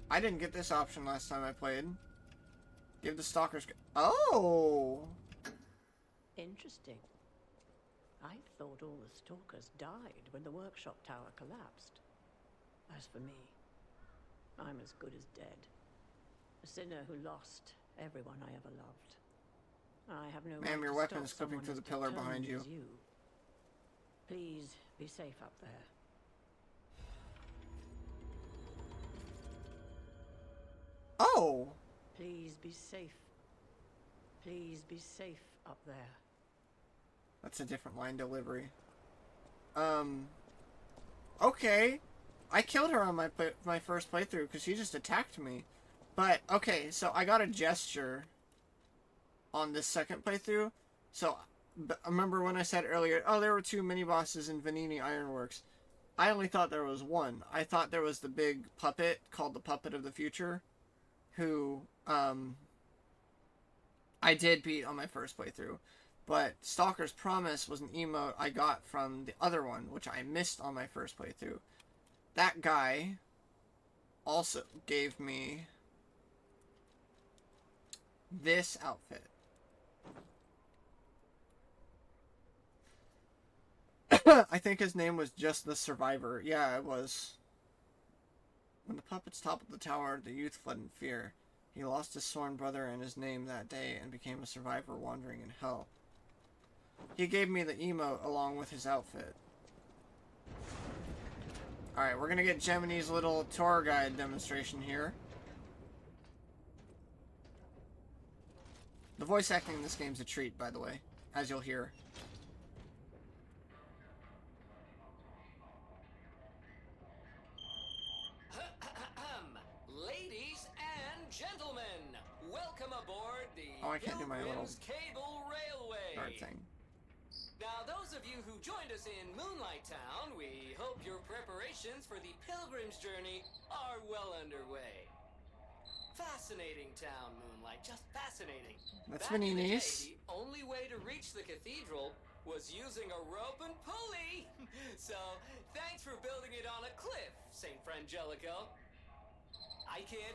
Speaker 1: I didn't get this option last time I played. Give the stalkers... Oh!
Speaker 3: Interesting. I thought all the stalkers died when the workshop tower collapsed. As for me, I'm as good as dead. A sinner who lost everyone I ever loved. I have no
Speaker 1: Ma'am,
Speaker 3: right
Speaker 1: your
Speaker 3: to
Speaker 1: weapon
Speaker 3: stop
Speaker 1: is clipping
Speaker 3: someone
Speaker 1: through the
Speaker 3: as
Speaker 1: pillar behind
Speaker 3: determined
Speaker 1: you.
Speaker 3: as Please be safe up there.
Speaker 1: Oh!
Speaker 3: Please be safe. Please be safe up there.
Speaker 1: That's a different line delivery. Okay. I killed her on my first playthrough because she just attacked me. But, okay, so I got a gesture on this second playthrough. So, remember when I said earlier, oh, there were 2 mini-bosses in Vanini Ironworks. I only thought there was one. I thought there was the big puppet called the Puppet of the Future, who, I did beat on my first playthrough. But Stalker's Promise was an emote I got from the other one, which I missed on my first playthrough. That guy also gave me this outfit. I think his name was just the Survivor. Yeah, it was. When the puppets toppled the tower, the youth fled in fear. He lost his sworn brother and his name that day and became a survivor wandering in hell. He gave me the emote along with his outfit. Alright, we're gonna get Gemini's little tour guide demonstration here. The voice acting in this game's a treat, by the way, as you'll hear.
Speaker 2: Ladies and gentlemen, welcome aboard the
Speaker 1: Oh, I can't do my little
Speaker 2: Pilgrim's Cable Railway.
Speaker 1: guard thing.
Speaker 2: Now, those of you who joined us in Moonlight Town, we hope your preparations for the Pilgrim's Journey are well underway. Fascinating town, Moonlight, just fascinating.
Speaker 1: That's
Speaker 2: Back in the day,
Speaker 1: Vanini's.
Speaker 2: the only way to reach the cathedral was using a rope and pulley. So, thanks for building it on a cliff, St. Frangelico. I kid.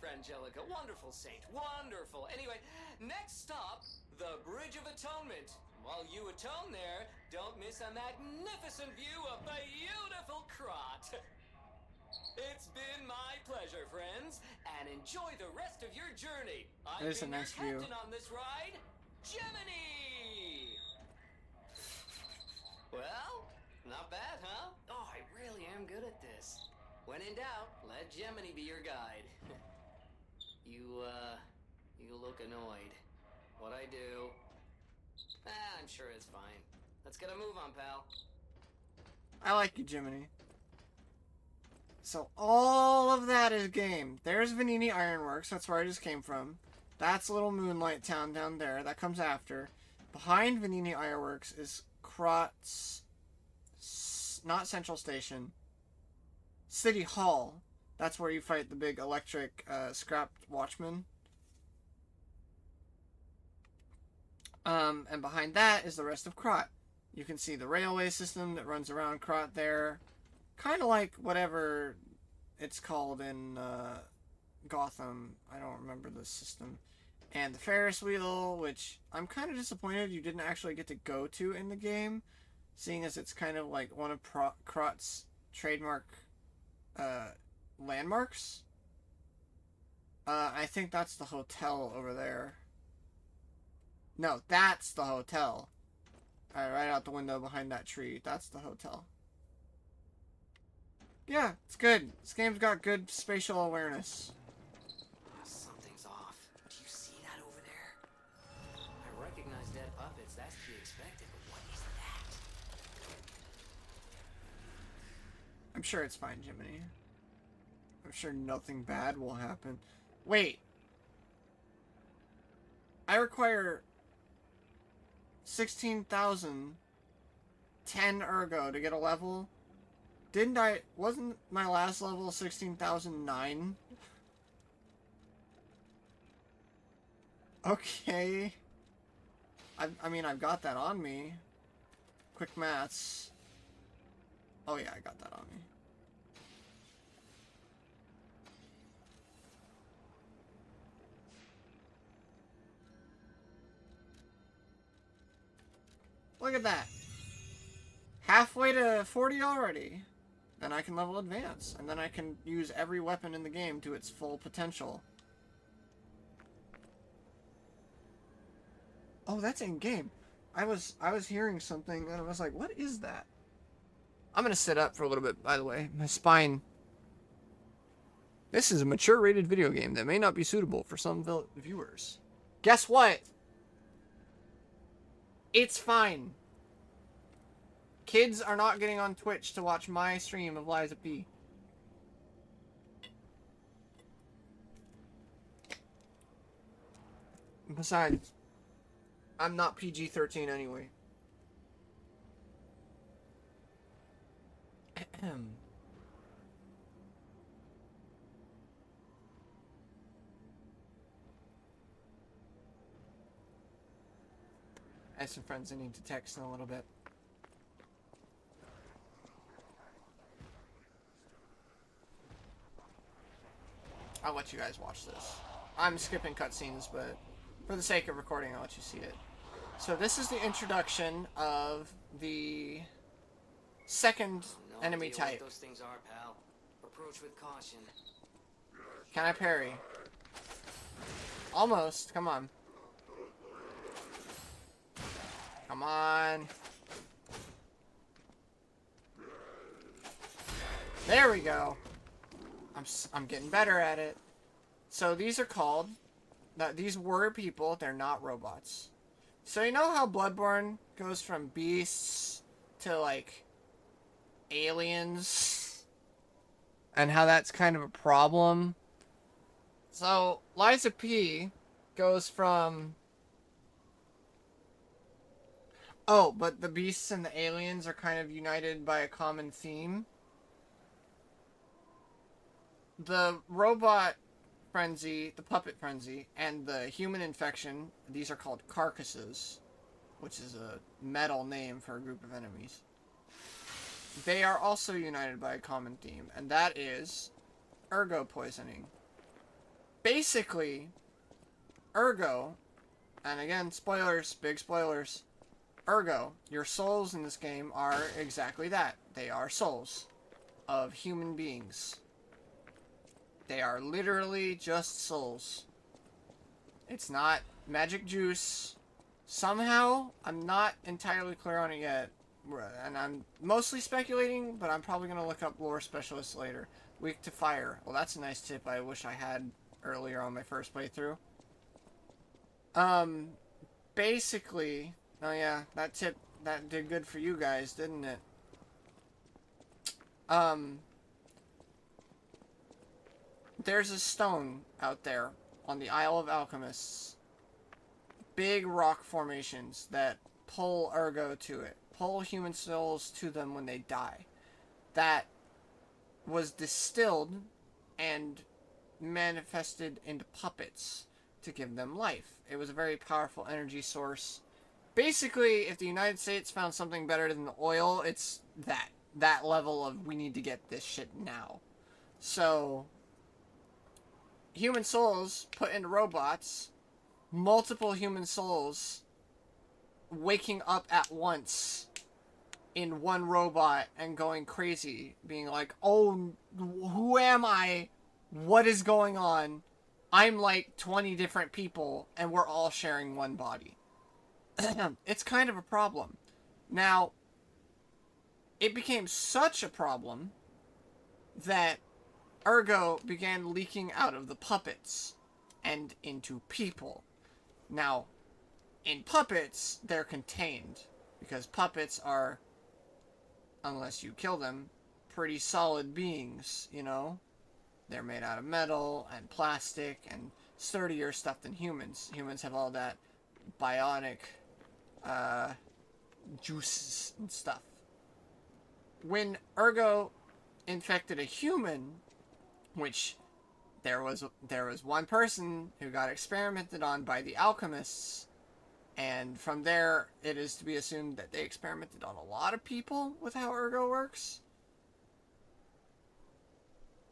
Speaker 2: Frangelica, wonderful saint, wonderful. Anyway, next stop, the Bridge of Atonement. While you atone there, don't miss a magnificent view of beautiful Krot. It's been my pleasure, friends, and enjoy the rest of your journey. I've
Speaker 1: There's a
Speaker 2: been
Speaker 1: nice
Speaker 2: your
Speaker 1: view.
Speaker 2: captain on this ride, Gemini! Well, not bad, huh? Oh, I really am good at this. When in doubt, let Gemini be your guide. You look annoyed. What I do? I'm sure it's fine. Let's get a move on, pal.
Speaker 1: I like you, Jiminy. So all of that is game. There's Vanini Ironworks. That's where I just came from. That's Little Moonlight Town down there. That comes after. Behind Vanini Ironworks is Krotz... Not Central Station. City Hall. That's where you fight the big electric scrapped watchman. And behind that is the rest of Krot. You can see the railway system that runs around Krot there. Kind of like whatever it's called in Gotham. I don't remember the system. And the Ferris wheel, which I'm kind of disappointed you didn't actually get to go to in the game, seeing as it's kind of like one of Krot's trademark landmarks. I think that's the hotel over there. No, that's the hotel. Right out the window behind that tree. That's the hotel. Yeah, it's good. This game's got good spatial awareness.
Speaker 2: Something's off. Do you see that over there? I recognize dead puppets. That's to be expected, but what is that?
Speaker 1: I'm sure it's fine, Jiminy. I'm sure nothing bad will happen. Wait. I require 16,000 10 ergo to get a level. Wasn't my last level 16,009? Okay. I mean, I've got that on me. Quick maths. Oh yeah, I got that on me. Look at that. Halfway to 40 already. Then I can level advance. And then I can use every weapon in the game to its full potential. Oh, that's in game. I was hearing something and I was like, what is that? I'm gonna sit up for a little bit, by the way. My spine. This is a mature rated video game that may not be suitable for some viewers. Guess what? It's fine. Kids are not getting on Twitch to watch my stream of Liza P. Besides, I'm not PG-13 anyway. I have some friends I need to text in a little bit. I'll let you guys watch this. I'm skipping cutscenes, but for the sake of recording, I'll let you see it. So this is the introduction of the second enemy type.
Speaker 2: What those things are, pal. Approach with caution.
Speaker 1: Can I parry? Almost. Come on. Come on. There we go. I'm getting better at it. So these are called... These were people. They're not robots. So you know how Bloodborne goes from beasts to, like, aliens? And how that's kind of a problem? So, Liza P goes from... Oh, but the beasts and the aliens are kind of united by a common theme. The robot frenzy, the puppet frenzy, and the human infection, these are called carcasses, which is a metal name for a group of enemies. They are also united by a common theme, and that is ergo poisoning. Basically, ergo, and again, spoilers, big spoilers, ergo, your souls in this game are exactly that. They are souls of human beings. They are literally just souls. It's not magic juice. Somehow, I'm not entirely clear on it yet. And I'm mostly speculating, but I'm probably going to look up lore specialists later. Weak to fire. Well, that's a nice tip I wish I had earlier on my first playthrough. Basically... Oh yeah, that tip, that did good for you guys, didn't it? There's a stone out there on the Isle of Alchemists. Big rock formations that pull Ergo to it. Pull human souls to them when they die. That was distilled and manifested into puppets to give them life. It was a very powerful energy source. Basically, if the United States found something better than the oil, it's that level of we need to get this shit now. So, human souls put into robots, multiple human souls waking up at once in one robot and going crazy, being like, oh, who am I? What is going on? I'm like 20 different people and we're all sharing one body. It's kind of a problem. Now, it became such a problem that Ergo began leaking out of the puppets and into people. Now, in puppets, they're contained, because puppets are, unless you kill them, pretty solid beings, you know? They're made out of metal and plastic and sturdier stuff than humans. Humans have all that bionic juices and stuff. When Ergo infected a human, which there was one person who got experimented on by the alchemists, and from there it is to be assumed that they experimented on a lot of people with how Ergo works.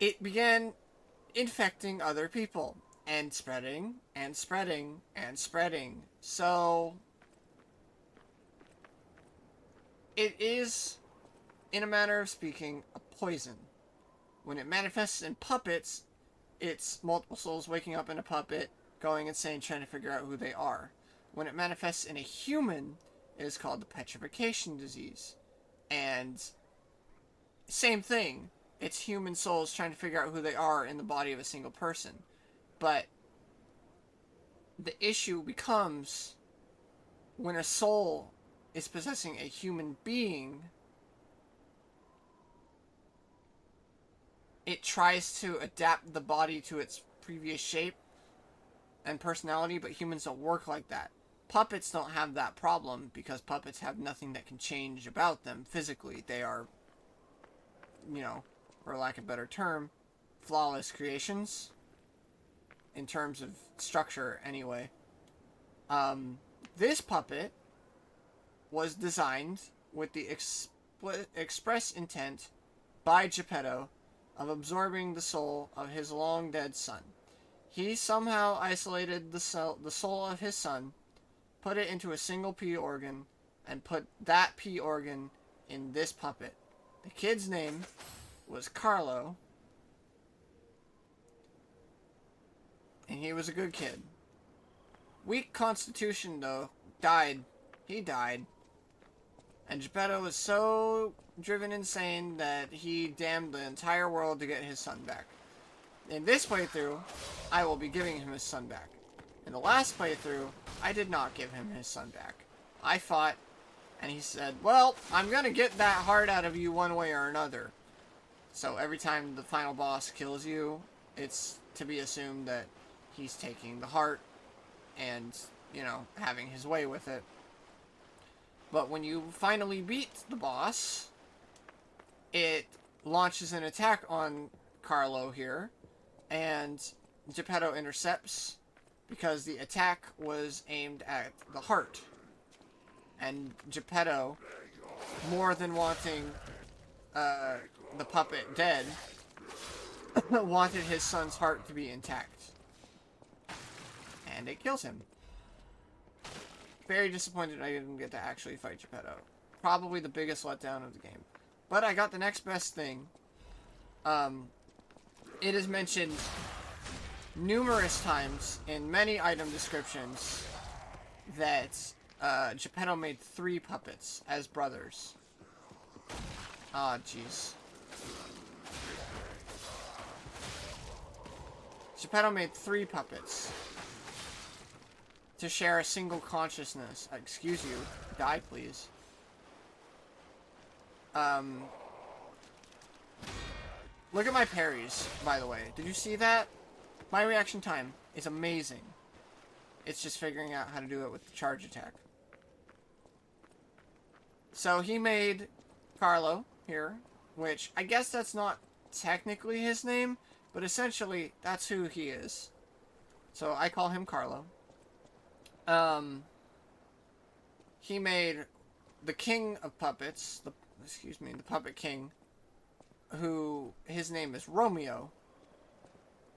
Speaker 1: It began infecting other people and spreading and spreading and spreading. So it is, in a manner of speaking, a poison. When it manifests in puppets, it's multiple souls waking up in a puppet, going insane, trying to figure out who they are. When it manifests in a human, it is called the petrification disease. And same thing. It's human souls trying to figure out who they are in the body of a single person. But the issue becomes when a soul is possessing a human being, it tries to adapt the body to its previous shape and personality, but humans don't work like that. Puppets don't have that problem because puppets have nothing that can change about them physically. They are, you know, for lack of a better term, flawless creations in terms of structure anyway. This puppet was designed with the express intent by Geppetto of absorbing the soul of his long-dead son. He somehow isolated the soul of his son, put it into a single P organ, and put that P organ in this puppet. The kid's name was Carlo, and he was a good kid. Weak constitution, though. He died. And Geppetto was so driven insane that he damned the entire world to get his son back. In this playthrough, I will be giving him his son back. In the last playthrough, I did not give him his son back. I fought, and he said, well, I'm gonna get that heart out of you one way or another. So every time the final boss kills you, it's to be assumed that he's taking the heart and, you know, having his way with it. But when you finally beat the boss, it launches an attack on Carlo here, and Geppetto intercepts because the attack was aimed at the heart. And Geppetto, more than wanting the puppet dead, wanted his son's heart to be intact. And it kills him. Very disappointed I didn't get to actually fight Geppetto. Probably the biggest letdown of the game. But I got the next best thing. It is mentioned numerous times in many item descriptions that Geppetto made 3 puppets as brothers. Ah, jeez. Geppetto made 3 puppets to share a single consciousness. Excuse you. Die, please. Look at my parries, by the way. Did you see that? My reaction time is amazing. It's just figuring out how to do it with the charge attack. So he made Carlo here, which I guess that's not technically his name, but essentially that's who he is. So I call him Carlo. He made the king of puppets, the puppet king, who his name is Romeo.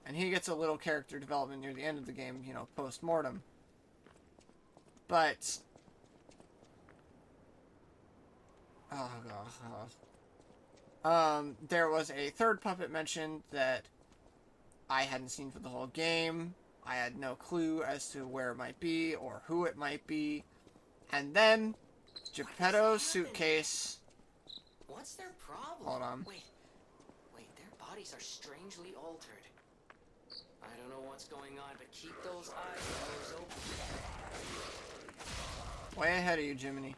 Speaker 1: And he gets a little character development near the end of the game, you know, post-mortem. But oh god. There was a third puppet mentioned that I hadn't seen for the whole game. I had no clue as to where it might be or who it might be. And then Geppetto's suitcase.
Speaker 2: What's their problem?
Speaker 1: Hold on.
Speaker 2: Wait, their bodies are strangely altered. I don't know what's going on, but keep those eyes and doors open.
Speaker 1: Way ahead of you, Jiminy.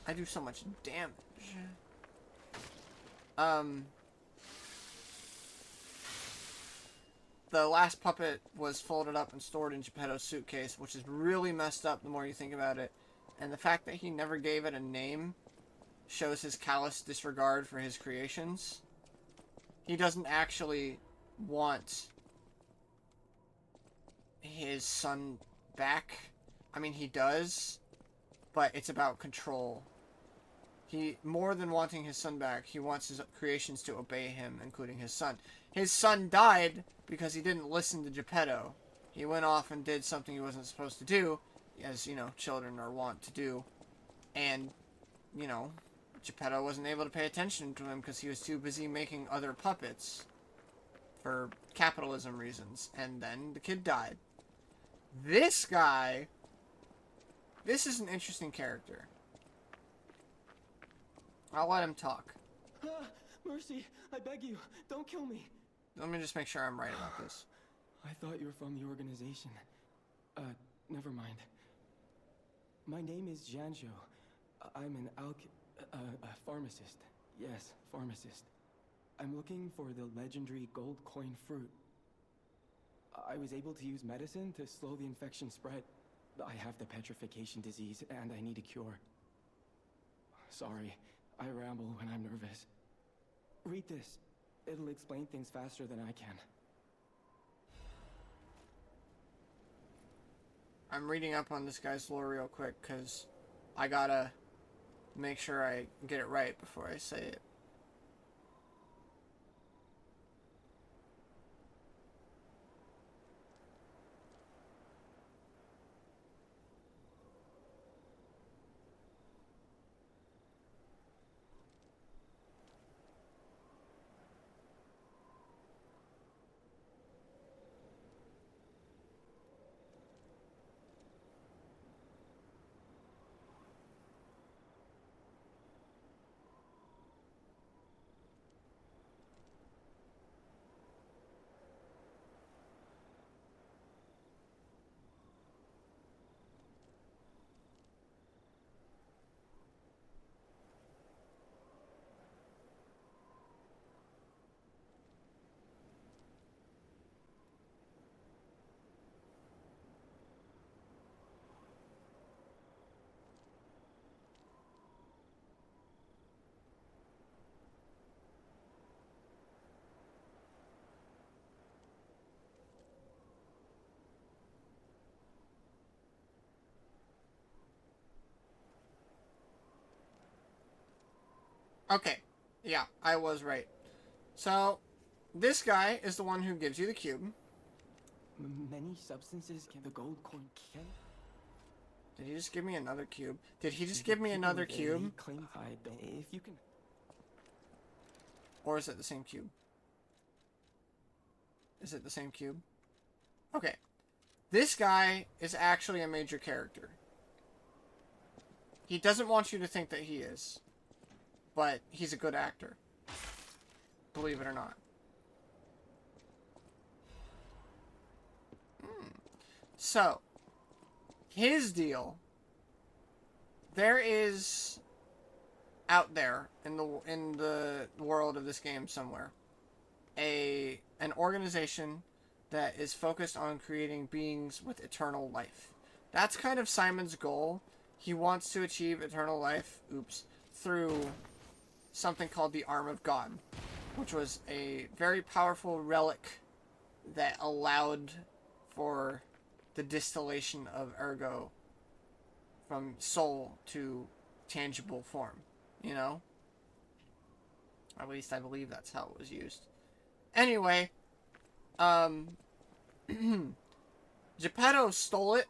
Speaker 1: I do so much damage. The last puppet was folded up and stored in Geppetto's suitcase, which is really messed up the more you think about it. And the fact that he never gave it a name shows his callous disregard for his creations. He doesn't actually want his son back. I mean, he does, but it's about control. He, more than wanting his son back, he wants his creations to obey him, including his son. His son died because he didn't listen to Geppetto. He went off and did something he wasn't supposed to do, as, you know, children are wont to do. And, you know, Geppetto wasn't able to pay attention to him because he was too busy making other puppets for capitalism reasons. And then the kid died. This guy, this is an interesting character. I'll let him talk.
Speaker 4: Mercy, I beg you, don't kill me.
Speaker 1: Let me just make sure I'm right about this.
Speaker 4: I thought you were from the organization. Never mind. My name is Janjo. I'm an pharmacist. Yes, pharmacist. I'm looking for the legendary gold coin fruit. I was able to use medicine to slow the infection spread. I have the petrification disease, and I need a cure. Sorry, I ramble when I'm nervous. Read this. It'll explain things faster than I can.
Speaker 1: I'm reading up on this guy's lore real quick, because I gotta make sure I get it right before I say it. Okay, yeah, I was right. So, this guy is the one who gives you the cube.
Speaker 4: Many substances can the gold coin can.
Speaker 1: Did he just give me another cube? Did he just give me another cube?
Speaker 4: If you can.
Speaker 1: Or is it the same cube? Is it the same cube? Okay. This guy is actually a major character. He doesn't want you to think that he is. but he's a good actor. Believe it or not. So, his deal, there is out there in the world of this game somewhere an organization that is focused on creating beings with eternal life. That's kind of Simon's goal. He wants to achieve eternal life, through something called the Arm of God, which was a very powerful relic that allowed for the distillation of ergo from soul to tangible form, you know? At least I believe that's how it was used. Anyway, Geppetto stole it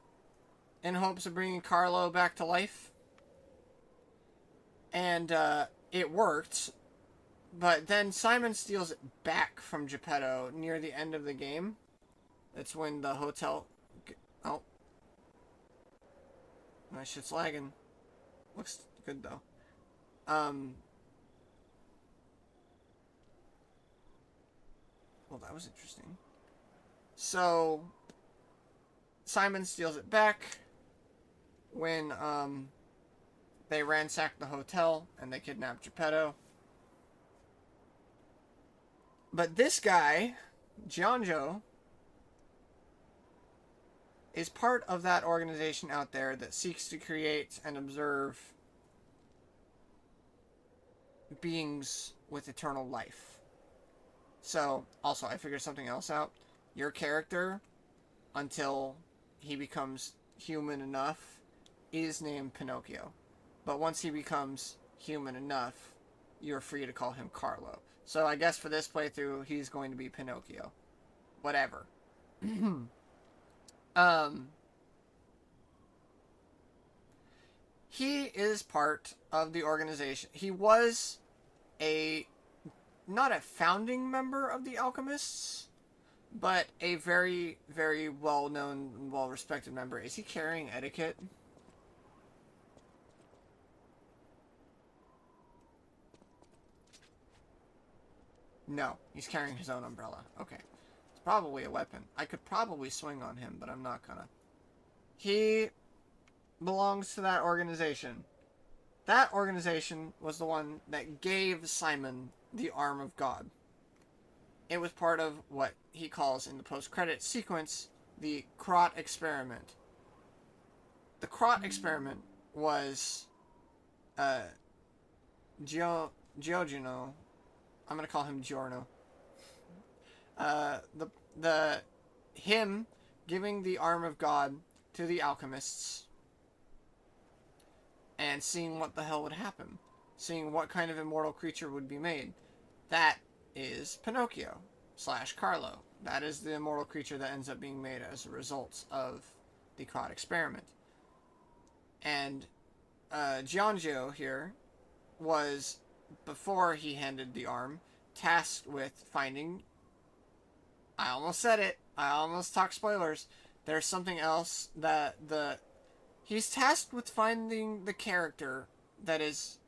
Speaker 1: in hopes of bringing Carlo back to life. And it worked. But then Simon steals it back from Geppetto near the end of the game. That's when the hotel... Oh. My shit's lagging. Looks good, though. Well, that was interesting. So, Simon steals it back when, they ransack the hotel and they kidnap Geppetto. But this guy, Giangio, is part of that organization out there that seeks to create and observe beings with eternal life. So, also, I figured something else out. Your character, until he becomes human enough, is named Pinocchio. But once he becomes human enough, you're free to call him Carlo. So I guess for this playthrough, he's going to be Pinocchio. Whatever. He is part of the organization. He was not a founding member of the Alchemists, but a very, very well-known and well-respected member. Is he carrying etiquette? No, he's carrying his own umbrella. Okay. It's probably a weapon. I could probably swing on him, but I'm not gonna. He belongs to that organization. That organization was the one that gave Simon the Arm of God. It was part of what he calls in the post-credit sequence the Krot experiment. The Krot experiment was Giorgino. I'm gonna call him Giorno. Him giving the Arm of God to the alchemists and seeing what the hell would happen, seeing what kind of immortal creature would be made. That is Pinocchio / Carlo. That is the immortal creature that ends up being made as a result of the Krot experiment. And Giangio here was, before he handed the arm, tasked with finding... I almost said it. I almost talked spoilers. There's something else that he's tasked with finding the character that is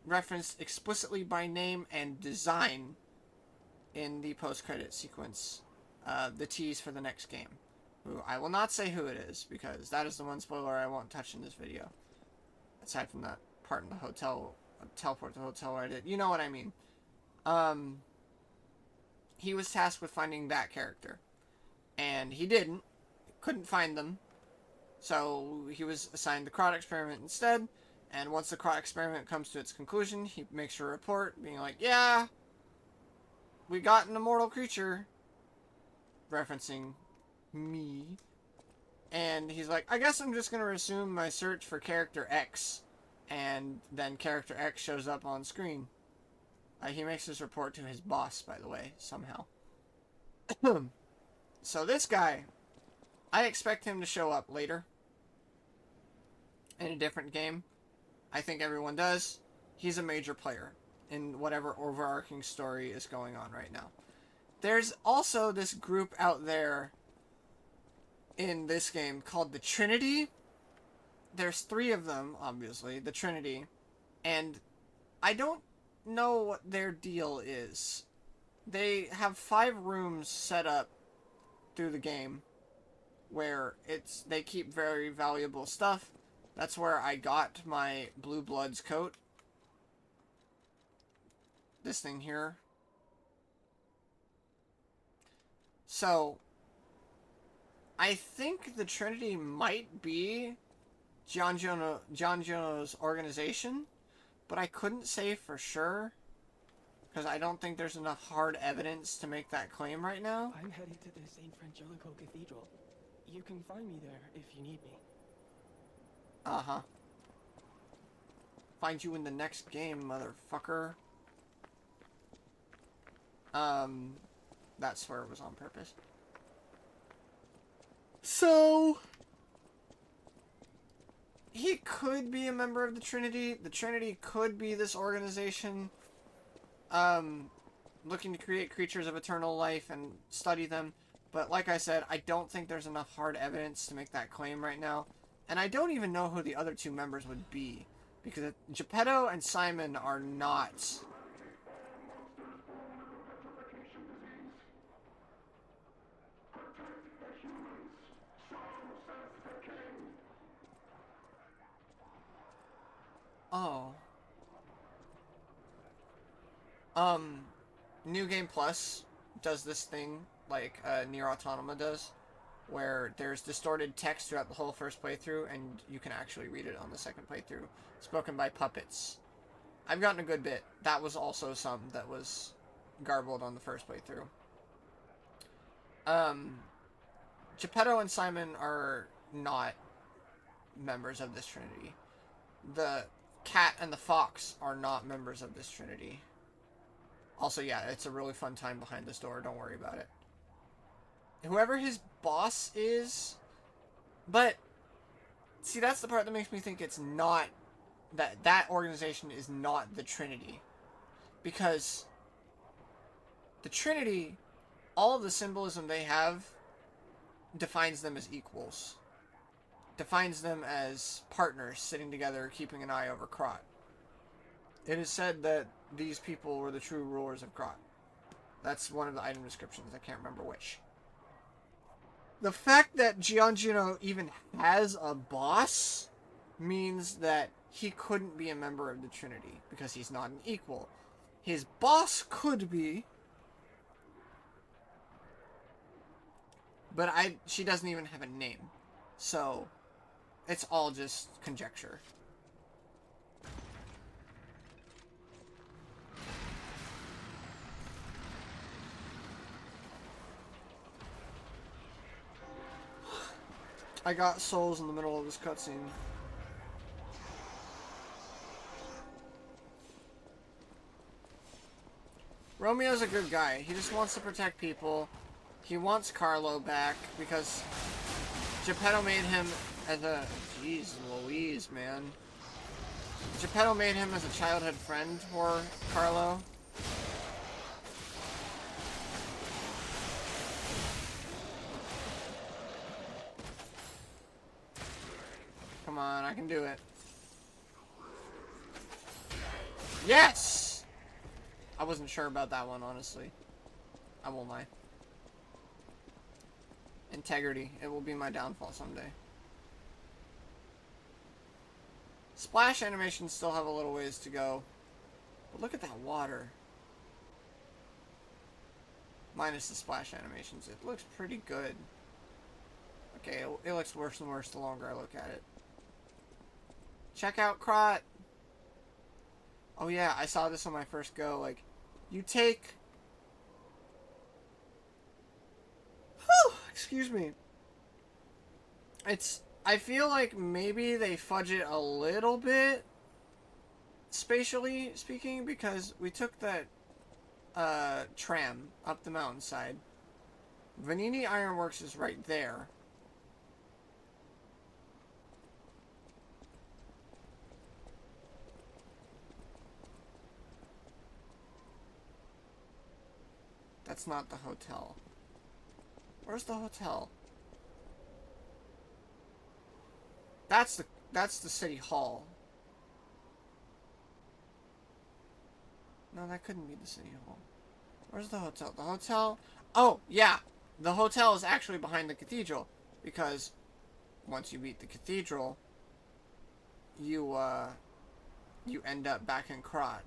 Speaker 1: referenced explicitly by name and design in the post-credit sequence. The tease for the next game. I will not say who it is, because that is the one spoiler I won't touch in this video. Aside from that part in the hotel, teleport to the hotel where I did. You know what I mean. He was tasked with finding that character. And he couldn't find them. So he was assigned the Krot experiment instead. And once the Krot experiment comes to its conclusion, he makes a report being like, yeah, we got an immortal creature. Referencing me. And he's like, I guess I'm just going to resume my search for character X. And then character X shows up on screen. He makes his report to his boss, by the way, somehow. So this guy, I expect him to show up later. In a different game. I think everyone does. He's a major player in whatever overarching story is going on right now. There's also this group out there in this game called the Trinity. There's 3 of them, obviously, the Trinity. And I don't know what their deal is. They have 5 rooms set up through the game where they keep very valuable stuff. That's where I got my Blue Bloods coat. This thing here. So, I think the Trinity might be John Jono's organization, but I couldn't say for sure, because I don't think there's enough hard evidence to make that claim right now.
Speaker 4: I'm heading to the St. Frangelico Cathedral. You can find me there if you need me.
Speaker 1: Uh-huh. Find you in the next game, motherfucker. That swear was on purpose. So, he could be a member of the Trinity. The Trinity could be this organization, looking to create creatures of eternal life and study them. But like I said, I don't think there's enough hard evidence to make that claim right now. And I don't even know who the other 2 members would be, because Geppetto and Simon are not. Oh. New Game Plus does this thing like Nier Automata does, where there's distorted text throughout the whole first playthrough, and you can actually read it on the second playthrough, spoken by puppets. I've gotten a good bit. That was also some that was garbled on the first playthrough. Geppetto and Simon are not members of this Trinity. The cat and the fox are not members of this Trinity. Also, yeah, it's a really fun time behind this door. Don't worry about it. Whoever his boss is... But, see, that's the part that makes me think it's not... That organization is not the Trinity. Because the Trinity, all of the symbolism they have defines them as equals. Defines them as partners sitting together, keeping an eye over Krot. It is said that these people were the true rulers of Krot. That's one of the item descriptions. I can't remember which. The fact that Giangino even has a boss means that he couldn't be a member of the Trinity, because he's not an equal. His boss could be, but she doesn't even have a name. So, it's all just conjecture. I got souls in the middle of this cutscene. Romeo's a good guy. He just wants to protect people. He wants Carlo back because Geppetto made him as a... Jeez Louise, man. Geppetto made him as a childhood friend for Carlo. Come on, I can do it. Yes! I wasn't sure about that one, honestly. I won't lie. Integrity. It will be my downfall someday. Splash animations still have a little ways to go. But look at that water. Minus the splash animations. It looks pretty good. Okay, it looks worse and worse the longer I look at it. Check out Krot. Oh yeah, I saw this on my first go. Like, you take... Whew, excuse me. I feel like maybe they fudge it a little bit, spatially speaking, because we took that tram up the mountainside. Vanini Ironworks is right there. That's not the hotel. Where's the hotel? That's the city hall. No, that couldn't be the city hall. Where's the hotel? The hotel... Oh, yeah! The hotel is actually behind the cathedral. Because once you beat the cathedral, you end up back in Krat.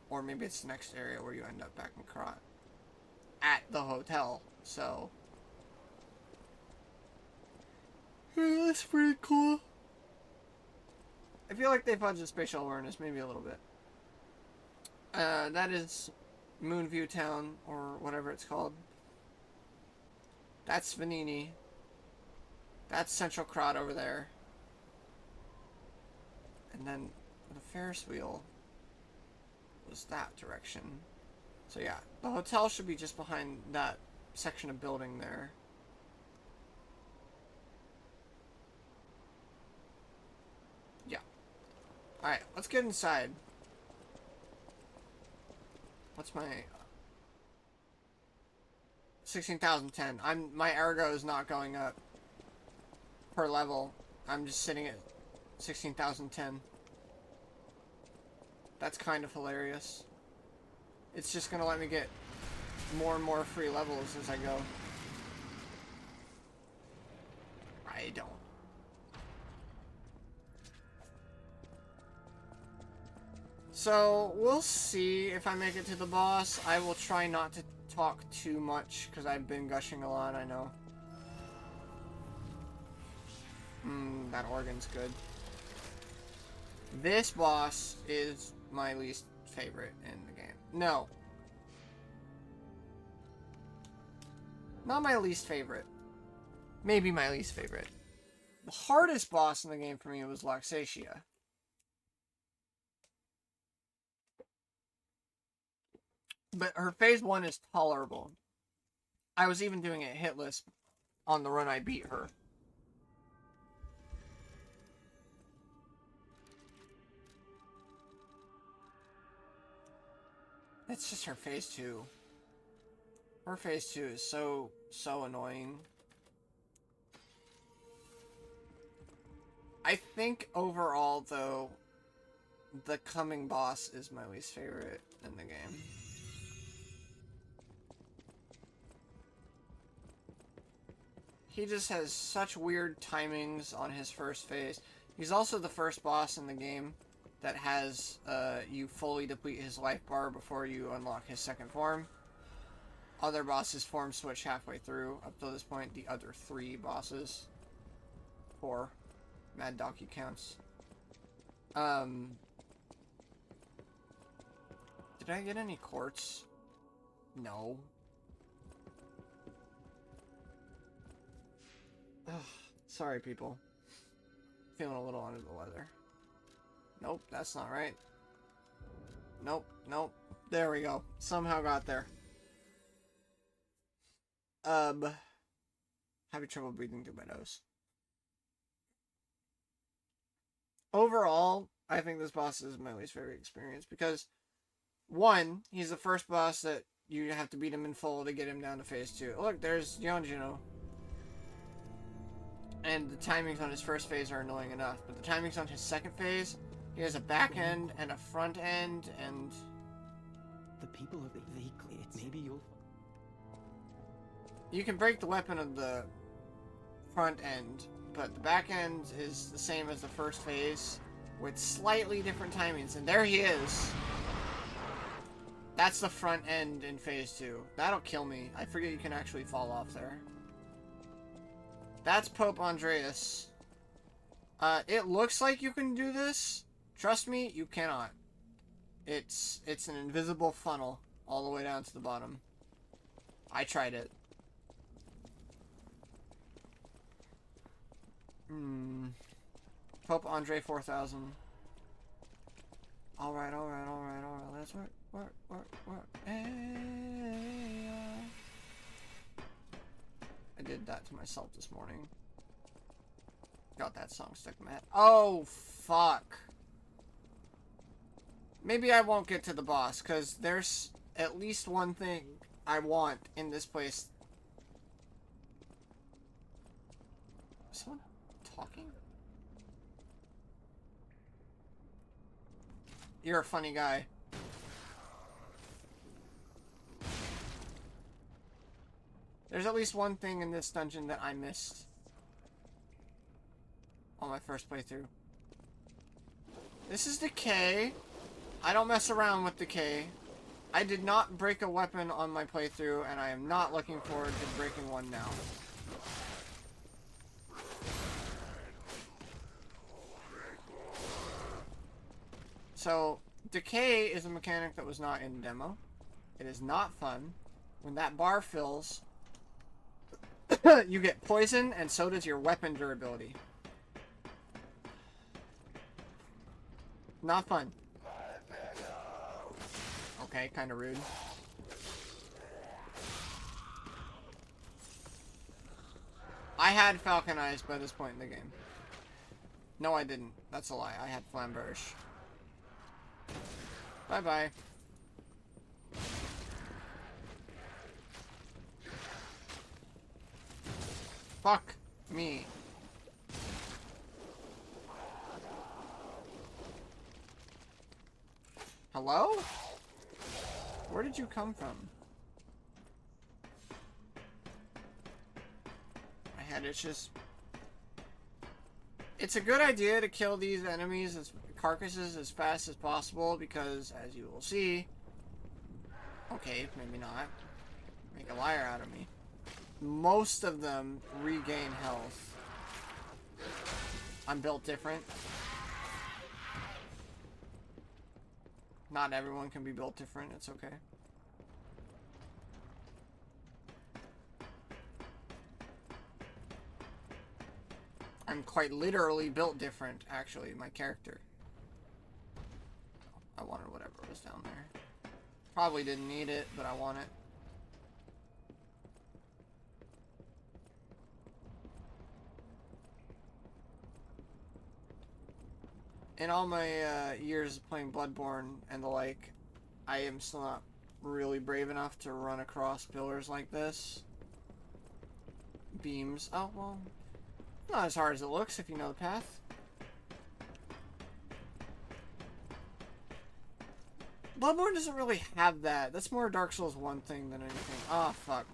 Speaker 1: Or maybe it's the next area where you end up back in Krat. At the hotel, so... Yeah, that's pretty cool. I feel like they fudged spatial awareness maybe a little bit. That is Moonview Town, or whatever it's called. That's Vanini. That's Central Krat over there. And then the Ferris wheel was that direction. So yeah, the hotel should be just behind that section of building there. Yeah. Alright, let's get inside. What's my... 16,010. My ergo is not going up per level. I'm just sitting at 16,010. That's kind of hilarious. It's just gonna let me get more and more free levels as I go. I don't. So, we'll see if I make it to the boss. I will try not to talk too much, because I've been gushing a lot, I know. That organ's good. This boss is my least favorite in the game. No. Not my least favorite. Maybe my least favorite. The hardest boss in the game for me was Luxatia. But her phase 1 is tolerable. I was even doing it hitless on the run I beat her. It's just her phase 2. Her phase 2 is so annoying. I think overall, though, the coming boss is my least favorite in the game. He just has such weird timings on his first phase. He's also the first boss in the game that has you fully deplete his life bar before you unlock his second form. Other bosses form switch halfway through. Up to this point, the other 3 bosses. 4. Mad Donkey counts. Did I get any quartz? No. Ugh, sorry, people. Feeling a little under the weather. Nope, that's not right. Nope, nope. There we go. Somehow got there. Having trouble breathing through my nose. Overall, I think this boss is my least favorite experience because, 1, he's the first boss that you have to beat him in full to get him down to phase 2. Look, there's Yonjuno. And the timings on his first phase are annoying enough, but the timings on his second phase, he has a back end and a front end, and...
Speaker 4: The people of the maybe you'll...
Speaker 1: You can break the weapon of the front end, but the back end is the same as the first phase, with slightly different timings, and there he is! That's the front end in phase 2. That'll kill me. I forget you can actually fall off there. That's Pope Andreas. It looks like you can do this. Trust me, you cannot. It's an invisible funnel all the way down to the bottom. I tried it. Pope Andre 4000. Alright. Let's work. Hey, I did that to myself this morning. Got that song stuck in my head. Oh, fuck. Maybe I won't get to the boss, because there's at least one thing I want in this place. Is someone talking? You're a funny guy. There's at least one thing in this dungeon that I missed on my first playthrough. This is decay. I don't mess around with decay. I did not break a weapon on my playthrough, and I am not looking forward to breaking one now. So, decay is a mechanic that was not in the demo. It is not fun. When that bar fills, you get poison, and so does your weapon durability. Not fun. Okay, kind of rude. I had Falcon Eyes by this point in the game. No, I didn't. That's a lie. I had Flamberge. Bye-bye. Fuck me. Hello? Where did you come from? My head itches. It's a good idea to kill these enemies as carcasses as fast as possible because, as you will see... Okay, maybe not. Make a liar out of me. Most of them regain health. I'm built different. Not everyone can be built different, it's okay. I'm quite literally built different, actually, my character. I wanted whatever was down there. Probably didn't need it, but I want it. In all my years of playing Bloodborne and the like, I am still not really brave enough to run across pillars like this. Beams. Oh, well, not as hard as it looks if you know the path. Bloodborne doesn't really have that. That's more Dark Souls 1 thing than anything. Ah, fuck.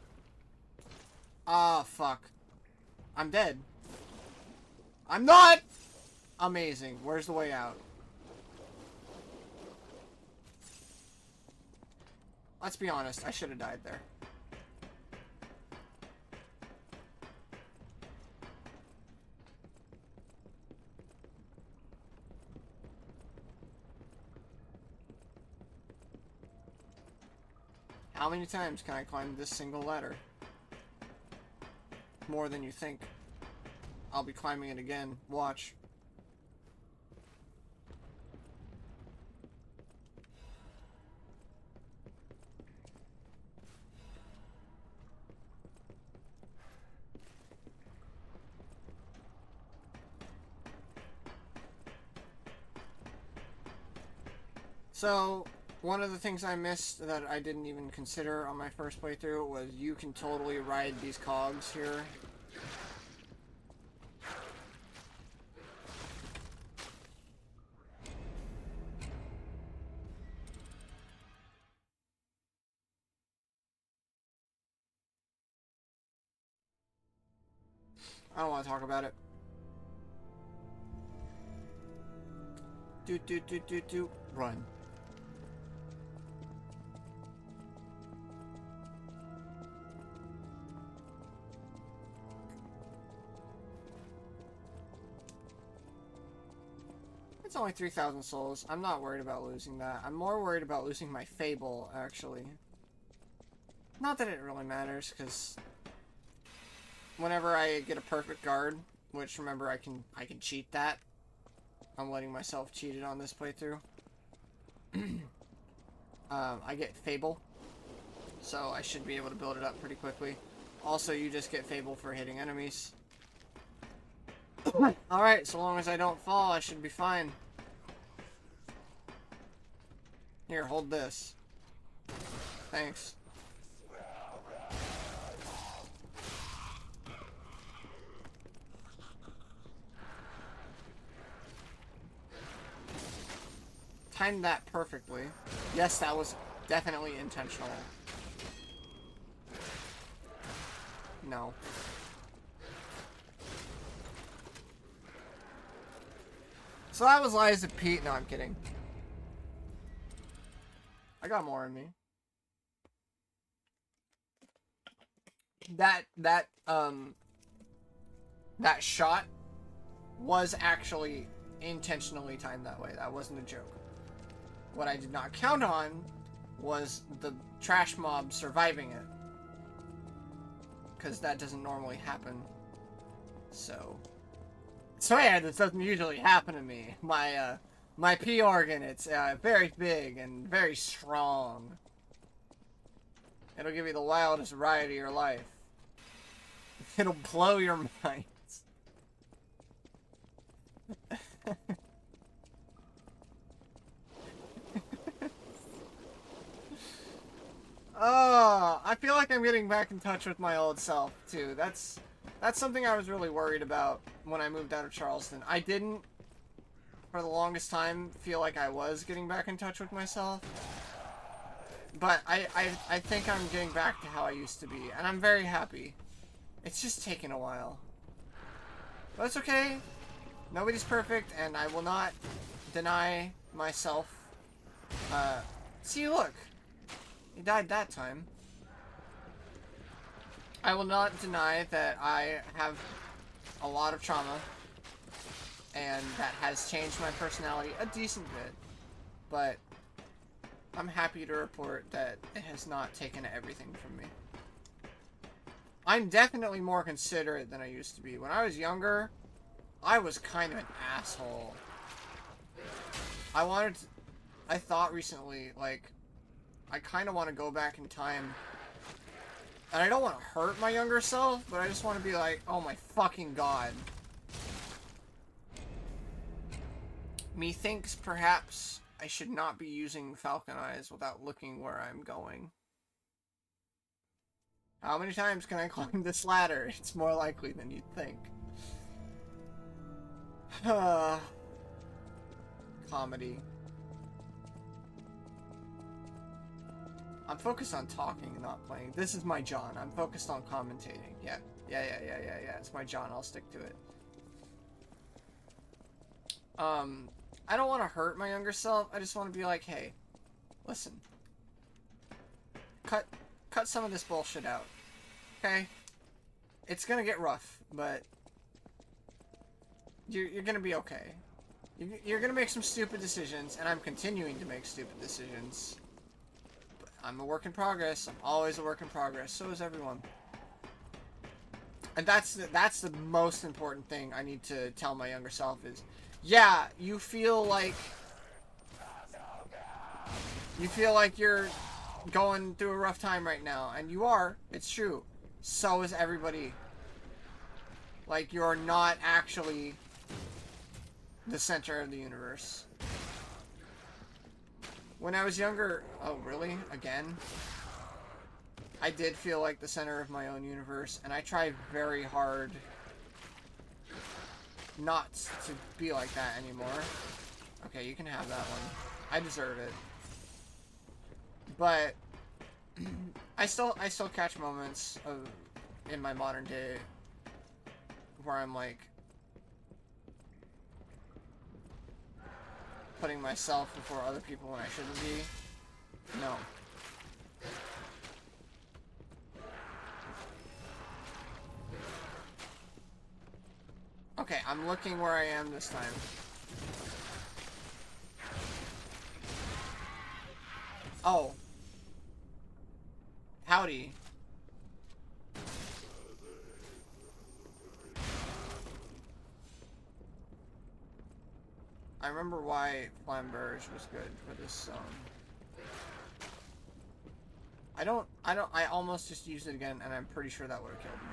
Speaker 1: Ah, fuck. I'm dead. I'm not! Amazing. Where's the way out? Let's be honest. I should have died there. How many times can I climb this single ladder? More than you think. I'll be climbing it again. Watch. So, one of the things I missed that I didn't even consider on my first playthrough was you can totally ride these cogs here. I don't want to talk about it. Run. It's only 3,000 souls. I'm not worried about losing that. I'm more worried about losing my Fable, actually. Not that it really matters, because whenever I get a perfect guard, which remember I can cheat that. I'm letting myself cheat it on this playthrough. I get Fable, so I should be able to build it up pretty quickly. Also, you just get Fable for hitting enemies. Alright, so long as I don't fall, I should be fine. Here, hold this. Thanks. timed that perfectly. Yes, that was definitely intentional. No. So that was Liza Pete. No, I'm kidding. I got more in me. That shot was actually intentionally timed that way. That wasn't a joke. What I did not count on was the trash mob surviving it. Because that doesn't normally happen. So yeah, this doesn't usually happen to me. My P organ, it's very big and very strong. It'll give you the wildest ride of your life. It'll blow your minds. Oh, I feel like I'm getting back in touch with my old self, too. That's something I was really worried about when I moved out of Charleston. I didn't, for the longest time, feel like I was getting back in touch with myself. But I think I'm getting back to how I used to be, and I'm very happy. It's just taken a while. But it's okay. Nobody's perfect, and I will not deny myself. See, look. He died that time. I will not deny that I have a lot of trauma, and that has changed my personality a decent bit. But I'm happy to report that it has not taken everything from me. I'm definitely more considerate than I used to be. When I was younger, I was kind of an asshole. I thought recently, like, I kind of want to go back in time. And I don't want to hurt my younger self, but I just want to be like, oh my fucking god. Methinks perhaps I should not be using Falcon Eyes without looking where I'm going. How many times can I climb this ladder? It's more likely than you'd think. Comedy. I'm focused on talking and not playing. This is my John. I'm focused on commentating. Yeah. It's my John. I'll stick to it. I don't want to hurt my younger self. I just want to be like, hey, listen. Cut some of this bullshit out. Okay? It's gonna get rough, but you're gonna be okay. You're gonna make some stupid decisions, and I'm continuing to make stupid decisions. I'm a work in progress. I'm always a work in progress. So is everyone. And that's the most important thing I need to tell my younger self is, yeah, you feel like you're going through a rough time right now, and you are. It's true. So is everybody. Like, you're not actually the center of the universe. When I was younger... Oh, really? Again? I did feel like the center of my own universe, and I tried very hard not to be like that anymore. Okay, you can have that one. I deserve it. But... I still catch moments in my modern day where I'm like... putting myself before other people when I shouldn't be. No. Okay, I'm looking where I am this time. Oh. Howdy. I remember why Flamberge was good for this song. I almost just used it again, and I'm pretty sure that would have killed me.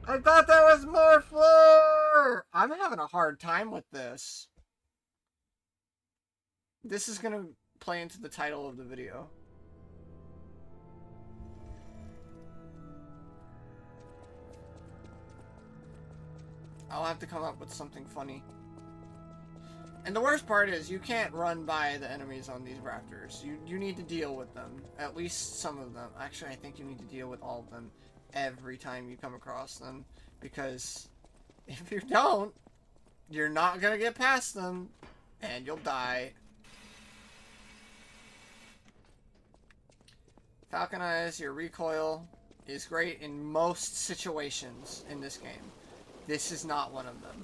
Speaker 1: I thought there was more floor! I'm having a hard time with this. This is gonna play into the title of the video. I'll have to come up with something funny. And the worst part is, you can't run by the enemies on these raptors. You need to deal with them. At least some of them. Actually, I think you need to deal with all of them every time you come across them. Because if you don't, you're not gonna get past them. And you'll die. Falcon Eyes, your recoil is great in most situations in this game. This is not one of them.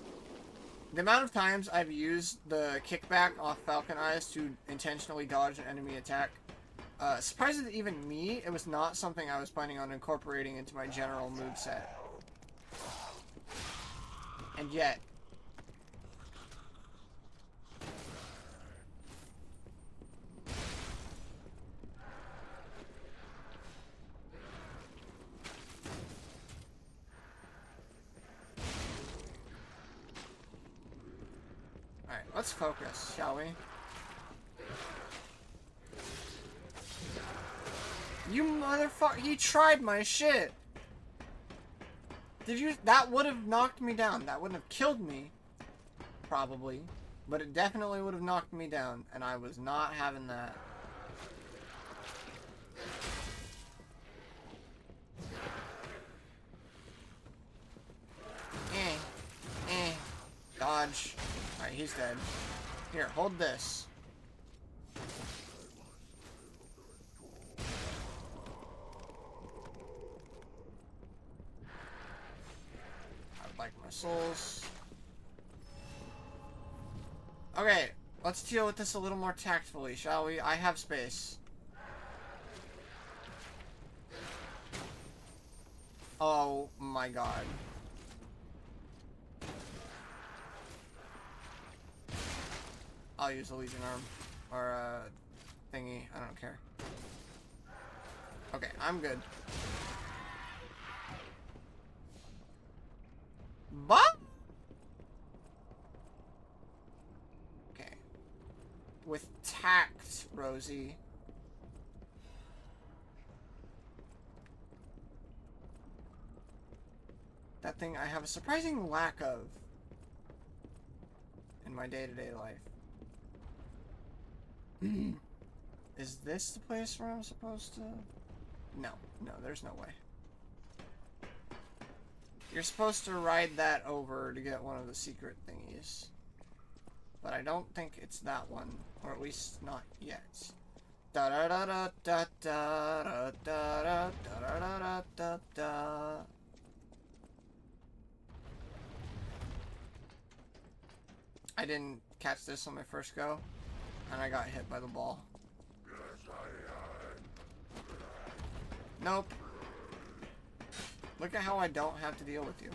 Speaker 1: The amount of times I've used the kickback off Falcon Eyes to intentionally dodge an enemy attack, surprisingly even me, it was not something I was planning on incorporating into my general moveset. And yet... Alright, let's focus, shall we? You motherfucker, he tried my shit! Did you? That would have knocked me down. That wouldn't have killed me, probably. But it definitely would have knocked me down, and I was not having that. Dodge. Alright, he's dead. Here, hold this. I would like my souls. Okay, let's deal with this a little more tactfully, shall we? I have space. Oh my god. I'll use a Legion arm. Or a thingy. I don't care. Okay, I'm good. But okay. With tact, Rosie. That thing I have a surprising lack of in my day-to-day life. Is this the place where I'm supposed to? No, there's no way. You're supposed to ride that over to get one of the secret thingies. But I don't think it's that one. Or at least not yet. Da da da da da da da da da da da da. I didn't catch this on my first go, and I got hit by the ball. Nope. Look at how I don't have to deal with you.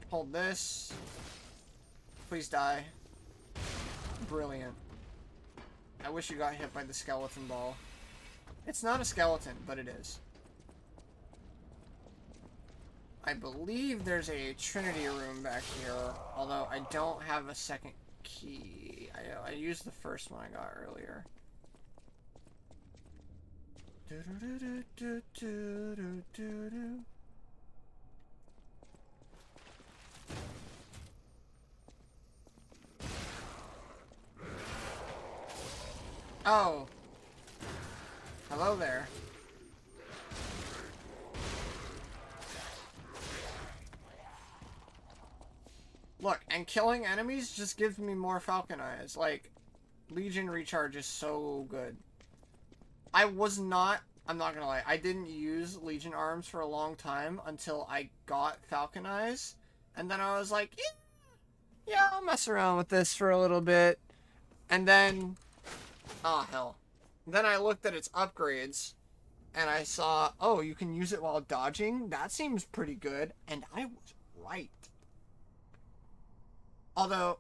Speaker 1: Hold this. Please die. Brilliant. I wish you got hit by the skeleton ball. It's not a skeleton, but it is. I believe there's a Trinity room back here, although I don't have a second key. I used the first one I got earlier. Oh. Hello there. Look, and killing enemies just gives me more Falcon Eyes. Like, Legion Recharge is so good. I'm not gonna lie, I didn't use Legion Arms for a long time until I got Falcon Eyes. And then I was like, yeah, I'll mess around with this for a little bit. And then, oh hell. Then I looked at its upgrades, and I saw, oh, you can use it while dodging? That seems pretty good. And I was right. Although,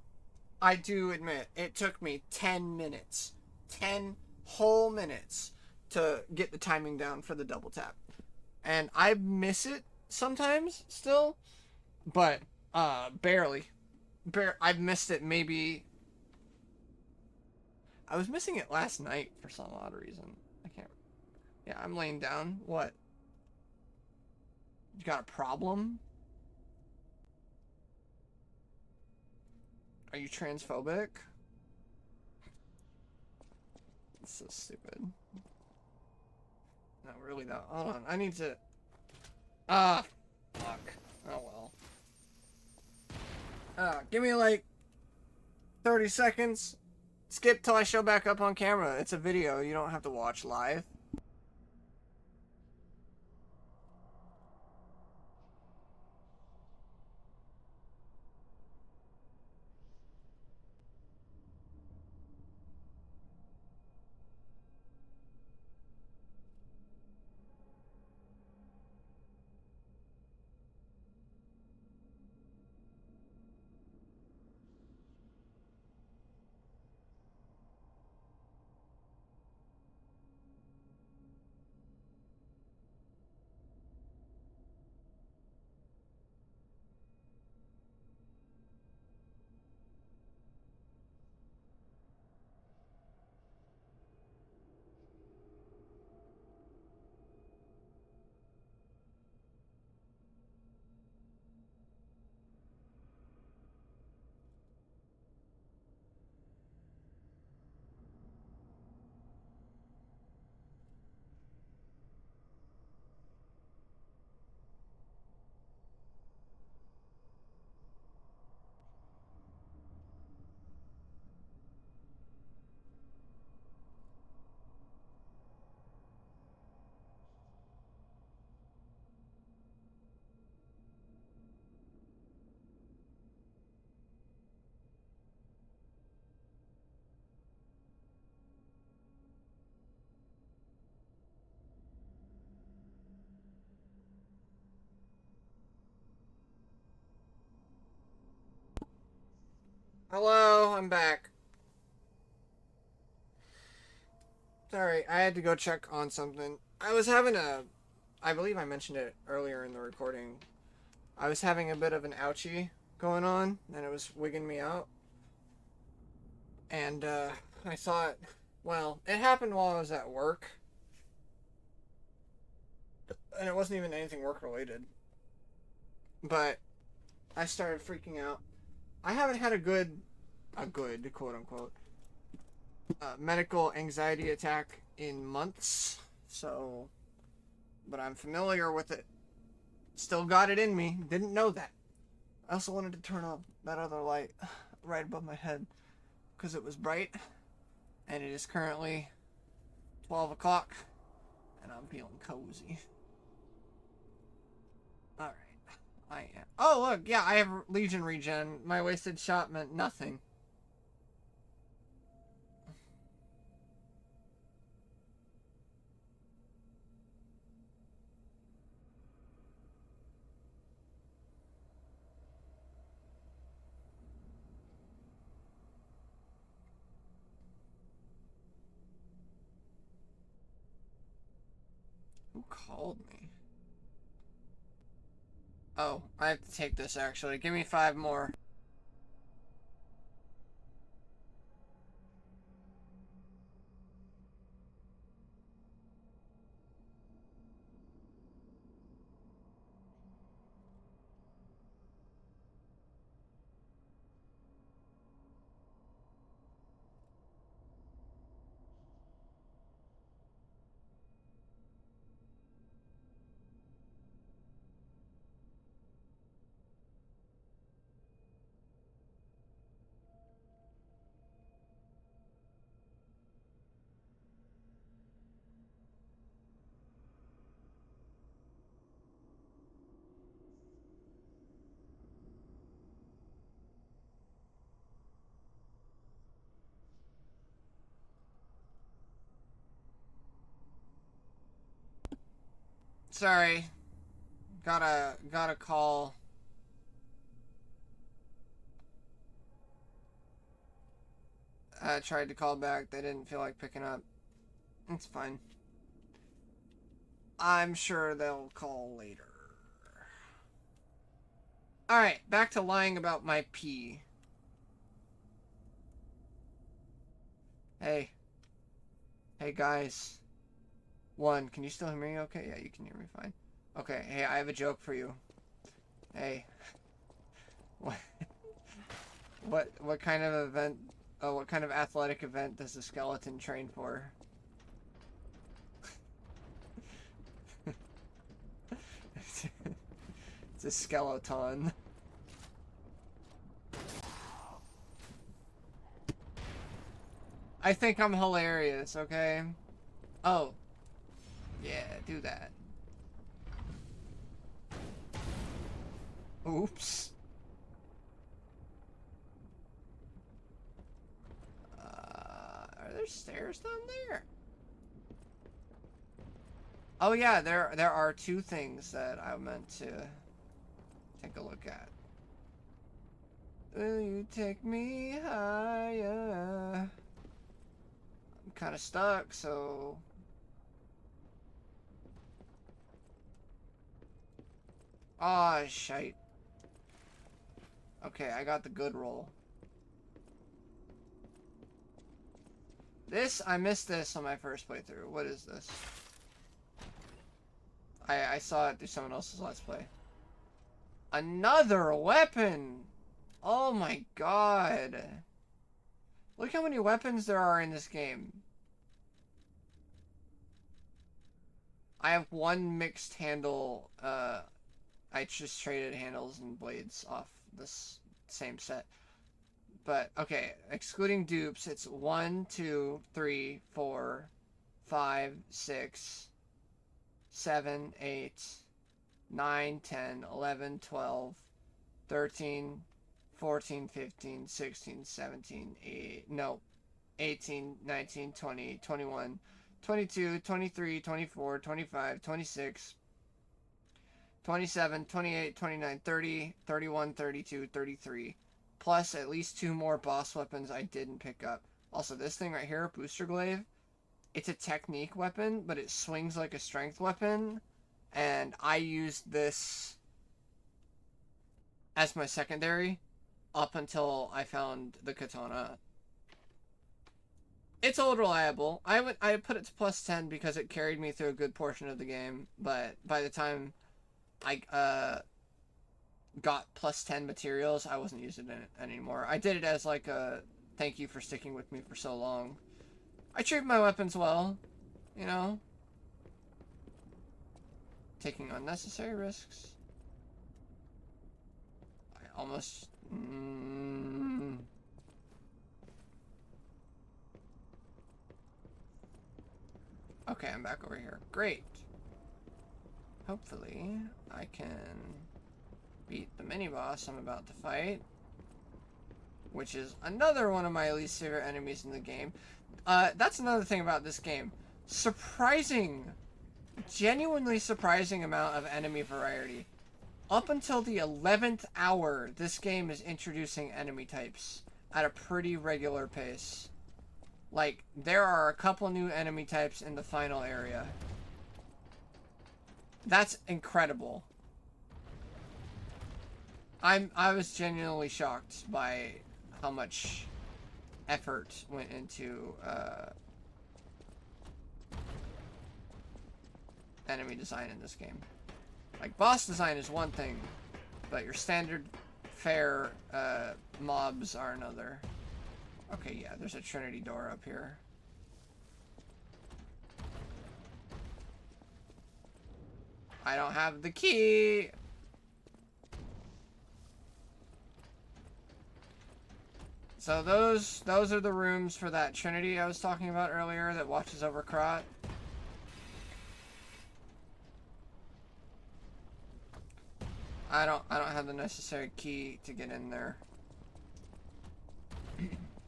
Speaker 1: I do admit, it took me 10 minutes. 10 whole minutes to get the timing down for the double tap. And I miss it sometimes still, but barely. I've missed it maybe... I was missing it last night for some odd reason. I can't... Yeah, I'm laying down. What? You got a problem? Are you transphobic? That's so stupid. No, really though. Hold on. I need to... Ah, fuck. Oh well. Give me like 30 seconds. Skip till I show back up on camera. It's a video. You don't have to watch live. Hello, I'm back. Sorry, I had to go check on something. I was having a... I believe I mentioned it earlier in the recording. I was having a bit of an ouchie going on, and it was wigging me out. And, I thought... Well, it happened while I was at work. And it wasn't even anything work-related. But I started freaking out. I haven't had a good, quote-unquote, medical anxiety attack in months, so, but I'm familiar with it. Still got it in me. Didn't know that. I also wanted to turn off that other light right above my head because it was bright, and it is currently 12 o'clock, and I'm feeling cozy. Alright, I am. Oh, look, yeah, I have Legion regen. My wasted shot meant nothing. Who called me? Oh, I have to take this actually. Give me 5 more. Sorry. Gotta call. I tried to call back. They didn't feel like picking up. It's fine. I'm sure they'll call later. Alright, back to lying about my pee. Hey. Hey guys. One, can you still hear me okay? Yeah, you can hear me fine. Okay, hey, I have a joke for you. Hey. What what kind of event what kind of athletic event does a skeleton train for? It's a skeleton. I think I'm hilarious, okay? Oh. Yeah, do that. Oops. Are there stairs down there? Oh yeah, there are two things that I meant to take a look at. Will you take me higher? I'm kind of stuck, so... Aw, shite. Okay, I got the good roll. I missed this on my first playthrough. What is this? I saw it through someone else's Let's Play. Another weapon! Oh my god. Look how many weapons there are in this game. I have one mixed handle. I just traded handles and blades off this same set. But, okay, excluding dupes, it's 1, 2, 3, 4, 5, 6, 7, 8, 9, 10, 11, 12, 13, 14, 15, 16, 17, 18, 19, 20, 21, 22, 23, 24, 25, 26, 27, 28, 29, 30, 31, 32, 33. Plus at least 2 more boss weapons I didn't pick up. Also, this thing right here, Booster Glaive, it's a technique weapon, but it swings like a strength weapon. And I used this as my secondary up until I found the katana. It's old reliable. I put it to plus 10 because it carried me through a good portion of the game, but by the time I got plus 10 materials, I wasn't using it anymore. I did it as like a thank you for sticking with me for so long. I treat my weapons well, you know? Taking unnecessary risks. I almost... Okay, I'm back over here. Great. Hopefully, I can beat the mini-boss I'm about to fight. Which is another one of my least favorite enemies in the game. That's another thing about this game. Genuinely surprising amount of enemy variety. Up until the 11th hour, this game is introducing enemy types at a pretty regular pace. Like, there are a couple new enemy types in the final area. That's incredible. I was genuinely shocked by how much effort went into enemy design in this game. Like, boss design is one thing, but your standard fare mobs are another. Okay, yeah, there's a Trinity door up here. I don't have the key! So those are the rooms for that Trinity I was talking about earlier that watches over Krot. I don't have the necessary key to get in there.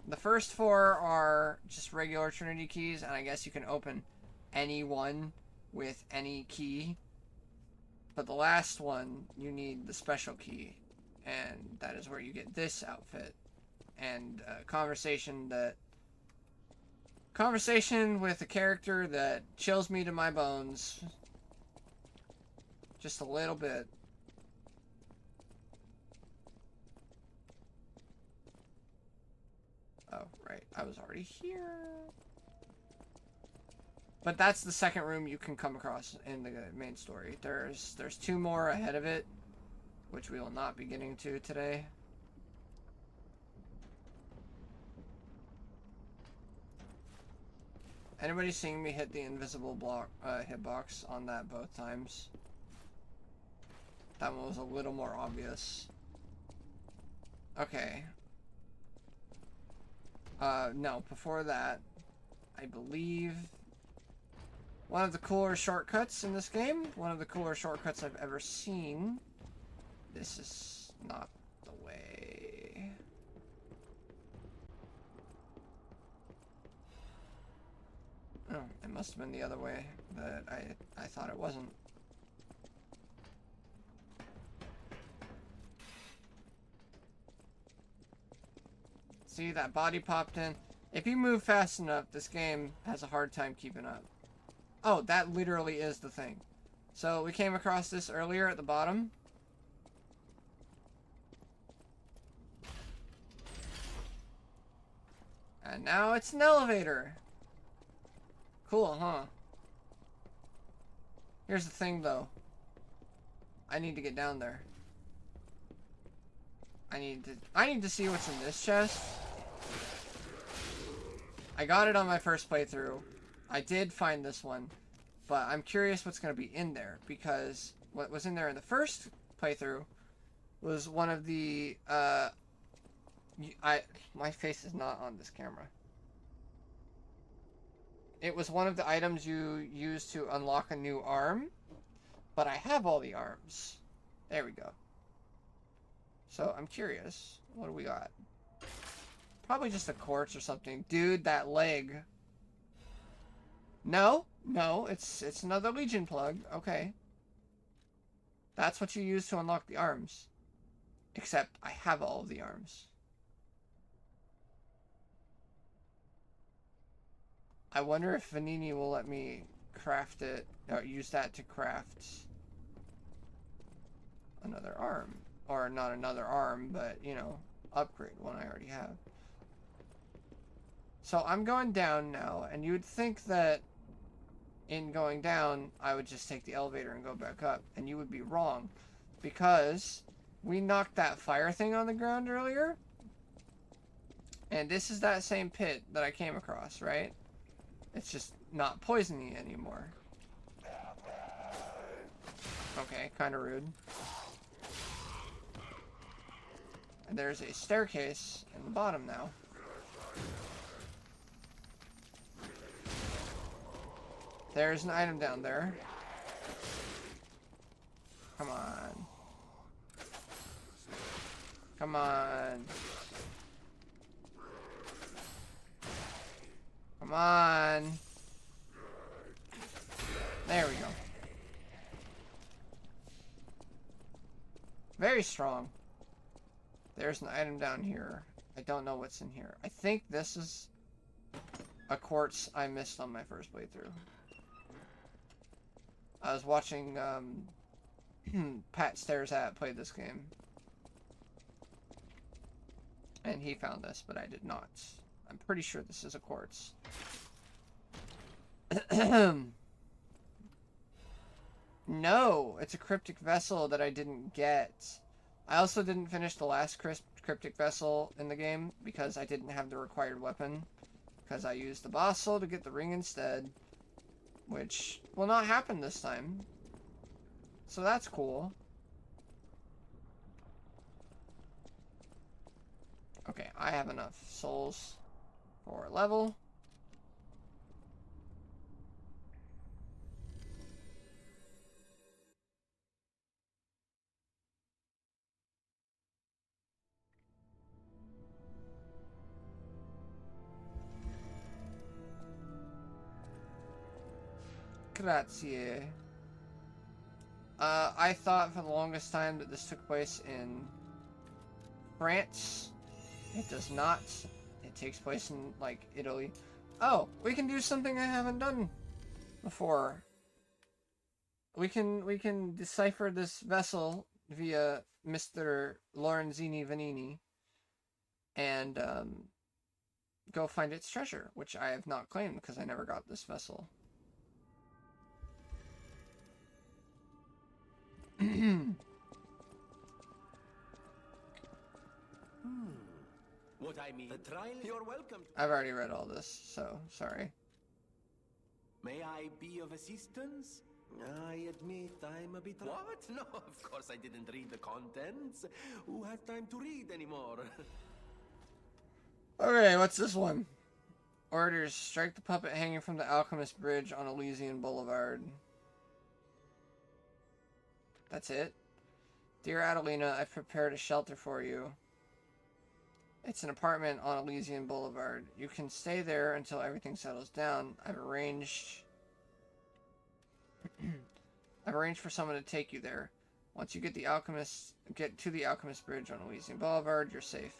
Speaker 1: The first 4 are just regular Trinity keys, and I guess you can open any one with any key. But the last one, you need the special key, and that is where you get this outfit. And conversation with a character that chills me to my bones just a little bit. Oh, right, I was already here. But that's the second room you can come across in the main story. There's 2 more ahead of it, which we will not be getting to today. Anybody seeing me hit the invisible block hitbox on that both times? That one was a little more obvious. Okay. No, before that, I believe one of the cooler shortcuts in this game, one of the cooler shortcuts I've ever seen. This is not the way. Oh, it must have been the other way that I thought it wasn't. See, that body popped in. If you move fast enough, this game has a hard time keeping up. Oh, that literally is the thing. So we came across this earlier at the bottom. And now it's an elevator. Cool, huh? Here's the thing, though. I need to get down there. I need to see what's in this chest. I got it on my first playthrough. I did find this one, but I'm curious what's going to be in there, because what was in there in the first playthrough was one of the my face is not on this camera. It was one of the items you use to unlock a new arm, but I have all the arms. There we go. So I'm curious. What do we got? Probably just a quartz or something. Dude, that leg. No, it's another Legion plug. Okay. That's what you use to unlock the arms. Except I have all of the arms. I wonder if Vanini will let me craft it, or use that to craft another arm. Or not another arm, but, you know, upgrade one I already have. So I'm going down now, and you would think that in going down, I would just take the elevator and go back up, and you would be wrong, because we knocked that fire thing on the ground earlier, and this is that same pit that I came across, right? It's just not poisoning anymore. Okay, kind of rude. And there's a staircase in the bottom now. There's an item down there. Come on. Come on. Come on. There we go. Very strong. There's an item down here. I don't know what's in here. I think this is a quartz I missed on my first playthrough. I was watching Pat Stares At play this game. And he found this, but I did not. I'm pretty sure this is a quartz. No, it's a cryptic vessel that I didn't get. I also didn't finish the last cryptic vessel in the game because I didn't have the required weapon. Because I used the boss soul to get the ring instead. Which will not happen this time. So that's cool. Okay, I have enough souls for a level. Grazie. I thought for the longest time that this took place in France. It does not. It takes place in, like, Italy. Oh, we can do something I haven't done before. We can decipher this vessel via Mr. Lorenzini Vanini and go find its treasure, which I have not claimed because I never got this vessel.
Speaker 5: what I mean. The trial, you're welcome.
Speaker 1: I've already read all this, so sorry.
Speaker 5: May I be of assistance? I admit I'm a bit... What? No, of course I didn't read the contents. Who has time to read anymore?
Speaker 1: Okay, what's this one? Orders: strike the puppet hanging from the Alchemist Bridge on Elysian Boulevard. That's it? Dear Adelina, I've prepared a shelter for you. It's an apartment on Elysian Boulevard. You can stay there until everything settles down. I've arranged for someone to take you there. Once you get to the Alchemist Bridge on Elysian Boulevard, you're safe.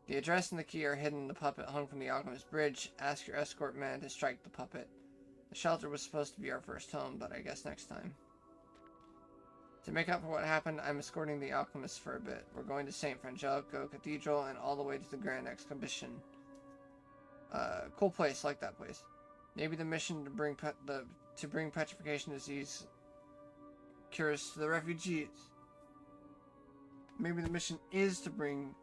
Speaker 1: The address and the key are hidden in the puppet hung from the Alchemist Bridge. Ask your escort man to strike the puppet. The shelter was supposed to be our first home, but I guess next time. To make up for what happened, I'm escorting the alchemists for a bit. We're going to St. Frangelico Cathedral and all the way to the Grand Exhibition. Cool place, like that place. Maybe the mission to bring petrification disease cures to the refugees. Maybe the mission is to bring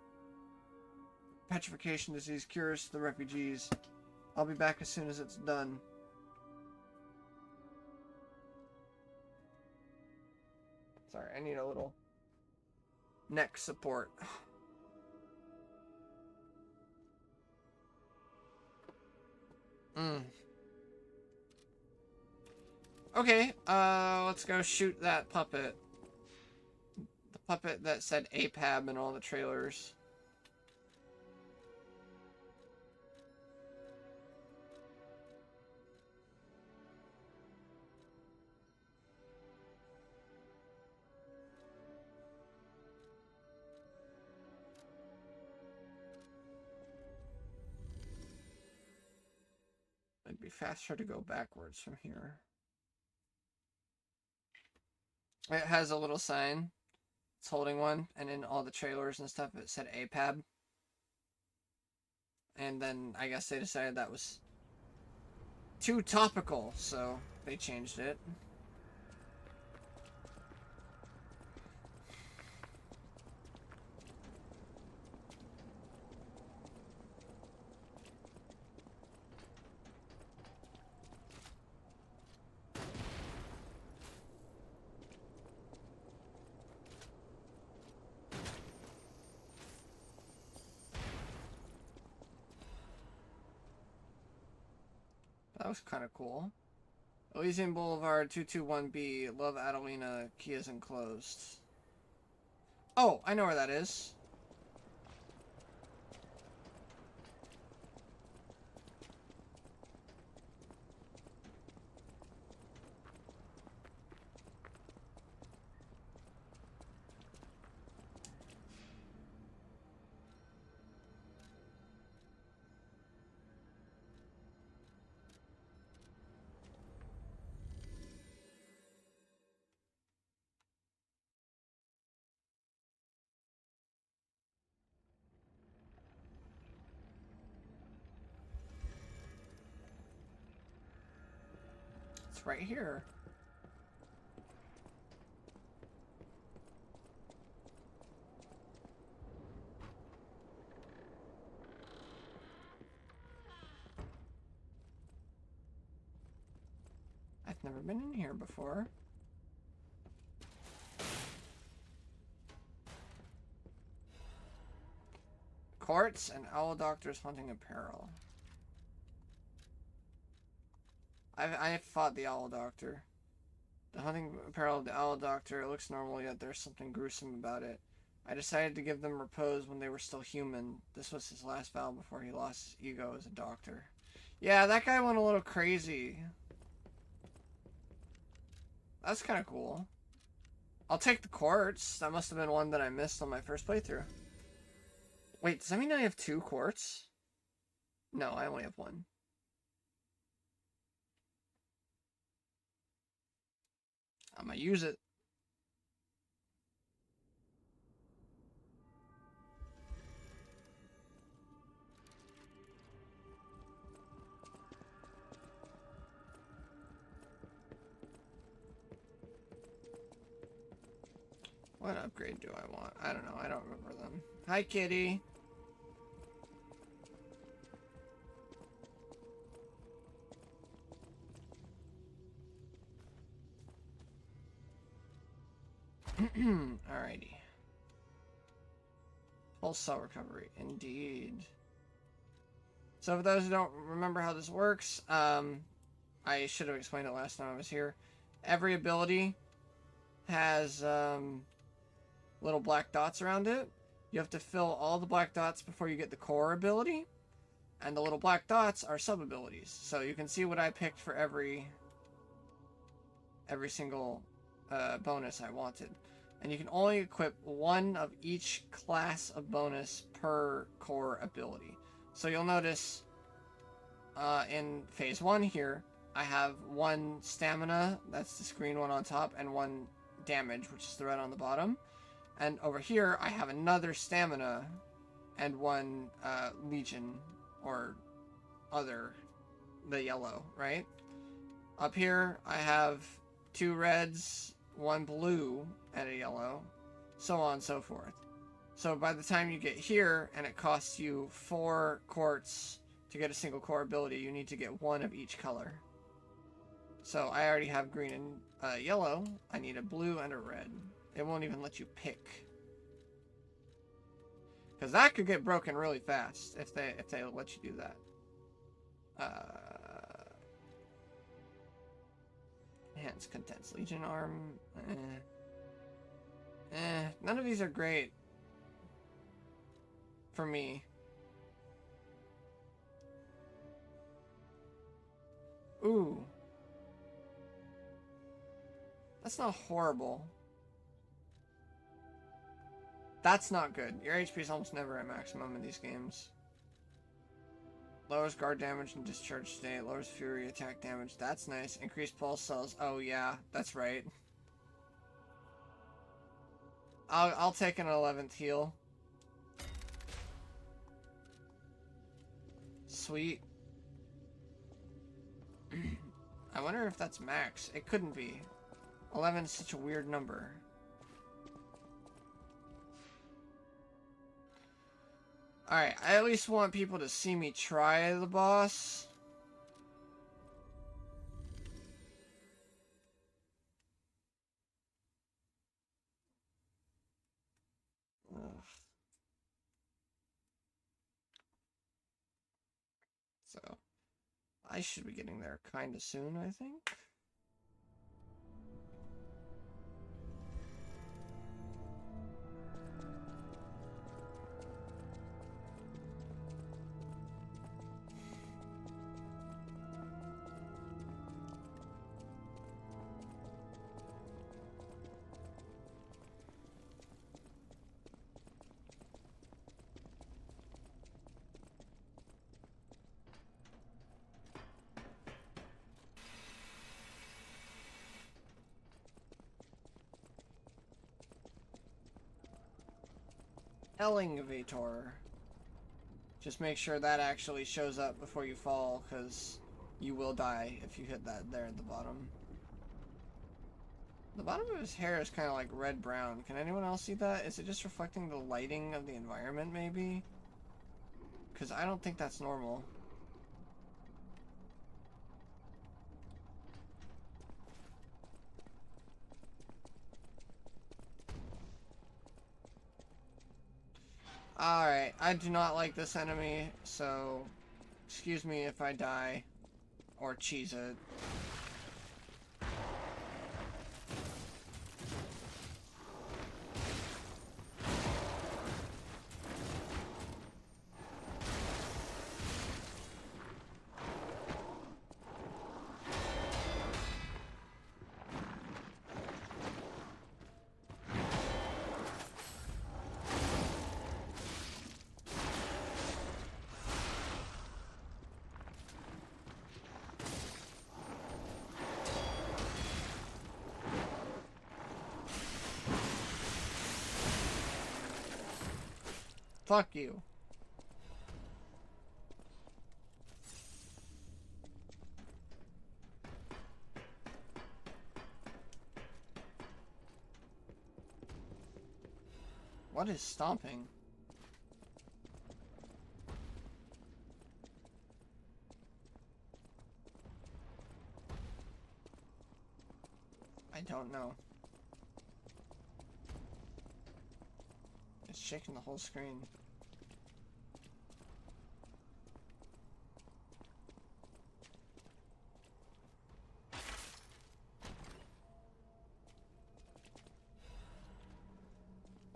Speaker 1: petrification disease cures to the refugees. I'll be back as soon as it's done. Sorry, I need a little neck support. Okay, let's go shoot that puppet. The puppet that said APAB in all the trailers. It'd be faster to go backwards from here. It has a little sign. It's holding one, and in all the trailers and stuff it said APAB. And then I guess they decided that was too topical, so they changed it. That was kind of cool. Elysian Boulevard 221B. Love Adelina. Key is enclosed. Oh, I know where that is. It's right here. I've never been in here before. Courts and Owl Doctor's Hunting Apparel. I fought the Owl Doctor. The hunting apparel of the Owl Doctor, it looks normal, yet there's something gruesome about it. I decided to give them repose when they were still human. This was his last vow before he lost his ego as a doctor. Yeah, that guy went a little crazy. That's kind of cool. I'll take the quartz. That must have been one that I missed on my first playthrough. Wait, does that mean I have 2 quartz? No, I only have 1. I'm gonna use it. What upgrade do I want? I don't know. I don't remember them. Hi, kitty. Alrighty. Full cell recovery, indeed. So for those who don't remember how this works, I should have explained it last time I was here. Every ability has little black dots around it. You have to fill all the black dots before you get the core ability. And the little black dots are sub-abilities. So you can see what I picked for every single bonus I wanted. And you can only equip one of each class of bonus per core ability. So you'll notice in phase 1 here, I have 1 stamina, that's this green one on top, and 1 damage, which is the red on the bottom. And over here, I have another stamina and 1 legion, or other, the yellow, right? Up here, I have 2 reds, 1 blue, and a yellow, so on and so forth. So by the time you get here, and it costs you 4 quartz to get a single core ability, you need to get 1 of each color. So I already have green and yellow. I need a blue and a red. It won't even let you pick. Because that could get broken really fast if they let you do that. Enhanced Contents Legion Arm. None of these are great for me. Ooh. That's not horrible. That's not good. Your HP is almost never at maximum in these games. Lowers guard damage and discharge state. Lowers fury attack damage. That's nice. Increased pulse cells. Oh yeah, that's right. I'll take an 11th heal. Sweet. I wonder if that's max. It couldn't be. 11 is such a weird number. Alright, I at least want people to see me try the boss. Ugh. So, I should be getting there kinda soon, I think. Elevator. Just make sure that actually shows up before you fall, because you will die if you hit that there at the bottom. The bottom of his hair is kind of like red-brown. Can anyone else see that? Is it just reflecting the lighting of the environment, maybe? Because I don't think that's normal. Alright, I do not like this enemy, so excuse me if I die or cheese it. Fuck you. What is stomping? I don't know. It's shaking the whole screen.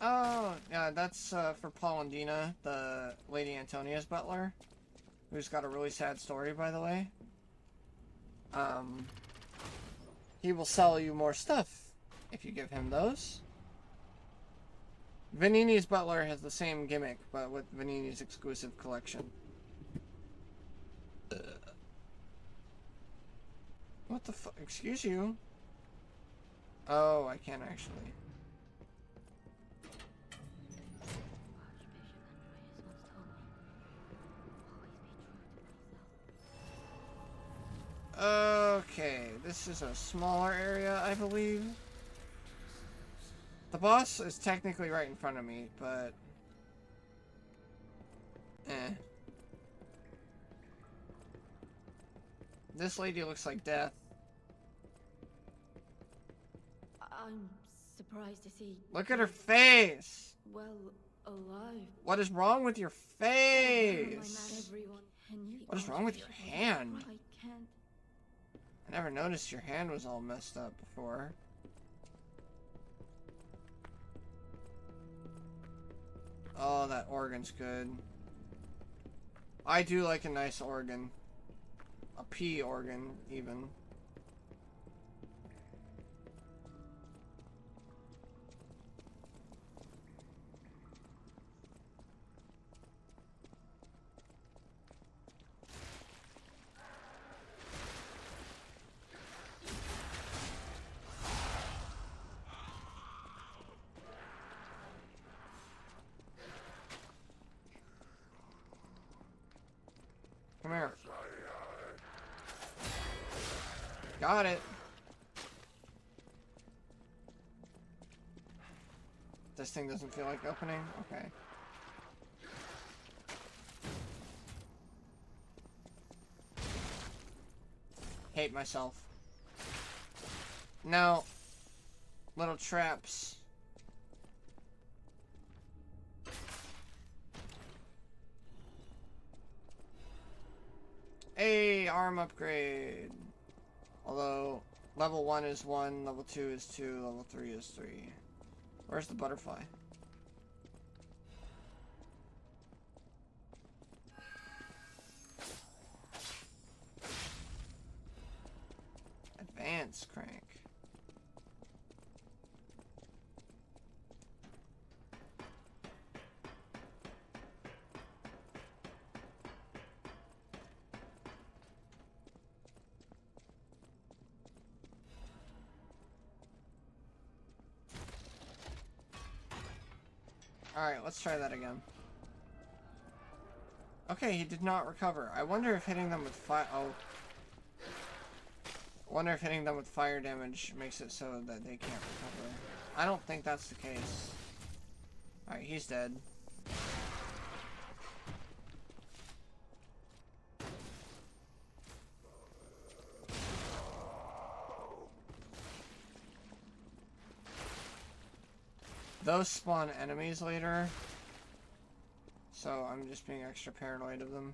Speaker 1: Oh, yeah, that's for Paul and Dina, the Lady Antonia's butler, who's got a really sad story, by the way. He will sell you more stuff if you give him those. Vanini's butler has the same gimmick, but with Vanini's exclusive collection. What the fuck? Excuse you? Oh, I can't actually. Okay, this is a smaller area, I believe. The boss is technically right in front of me, but... This lady looks like death.
Speaker 6: I'm surprised to see...
Speaker 1: Look at her face!
Speaker 6: well, alive.
Speaker 1: What is wrong with your face?
Speaker 6: Everyone.
Speaker 1: What is wrong with your hand?
Speaker 6: I can't.
Speaker 1: I never noticed your hand was all messed up before. Oh, that organ's good. I do like a nice organ. A pea organ, even. Come here. Got it. This thing doesn't feel like opening? Okay. Hate myself. No. Little traps. Hey, arm upgrade. Although, level 1 is 1, level 2 is 2, level 3 is 3. Where's the butterfly? Advance crank. Alright, let's try that again. Okay, he did not recover. I wonder if hitting them with fire... Oh. I wonder if hitting them with fire damage makes it so that they can't recover. I don't think that's the case. Alright, he's dead. Those spawn enemies later, so I'm just being extra paranoid of them.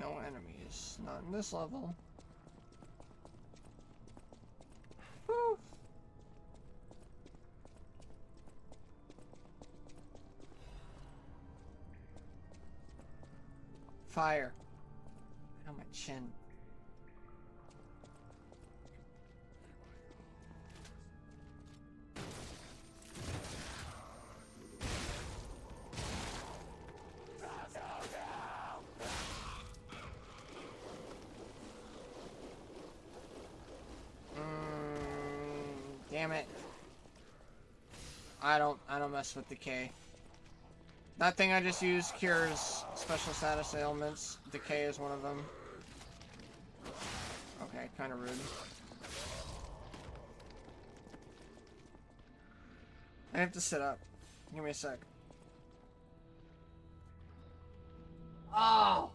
Speaker 1: No enemies, not in this level. Whew. Fire. On my chin. Damn it. I don't mess with decay. That thing I just used cures special status ailments. Decay is one of them. Okay, kind of rude. I have to sit up. Give me a sec. Oh!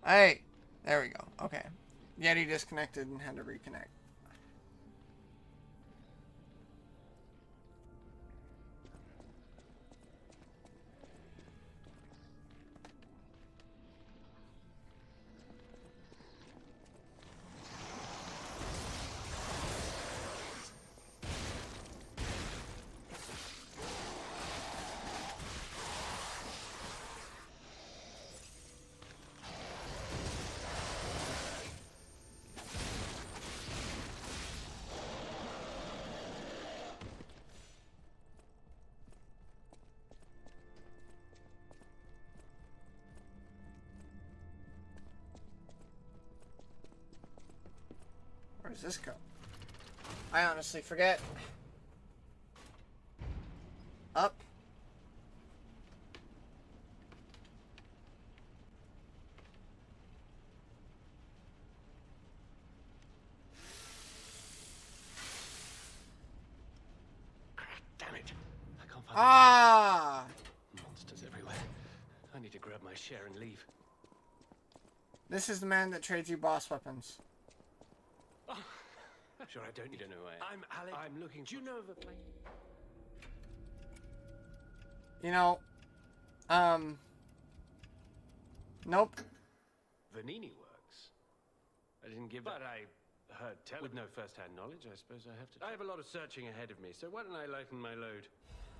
Speaker 1: Hey! There we go. Okay. Yeti disconnected and had to reconnect. Where does this go? I honestly forget. Up.
Speaker 5: Damn it. I can't find
Speaker 1: Ah!
Speaker 5: the monsters everywhere. I need to grab my share and leave.
Speaker 1: This is the man that trades you boss weapons.
Speaker 5: Oh, I'm sure I don't need to know who I am. I'm Alec. I'm looking. Do you know of a place?
Speaker 1: You know, nope.
Speaker 5: Vanini works. I didn't give but I heard tell with no first-hand knowledge. I suppose I have to. I have a lot of searching ahead of me, so why don't I lighten my load?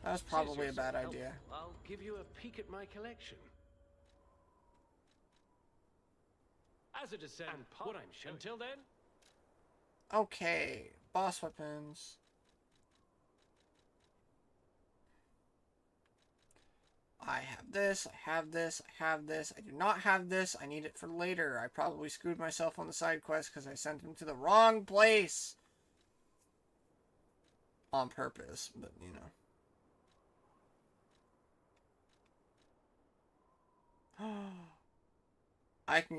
Speaker 1: That was probably a bad idea.
Speaker 5: I'll give you a peek at my collection. As a descendant, what I'm showing. Until then.
Speaker 1: Okay, boss weapons. I have this, I have this, I have this. I do not have this. I need it for later. I probably screwed myself on the side quest because I sent him to the wrong place. On purpose, but you know. I can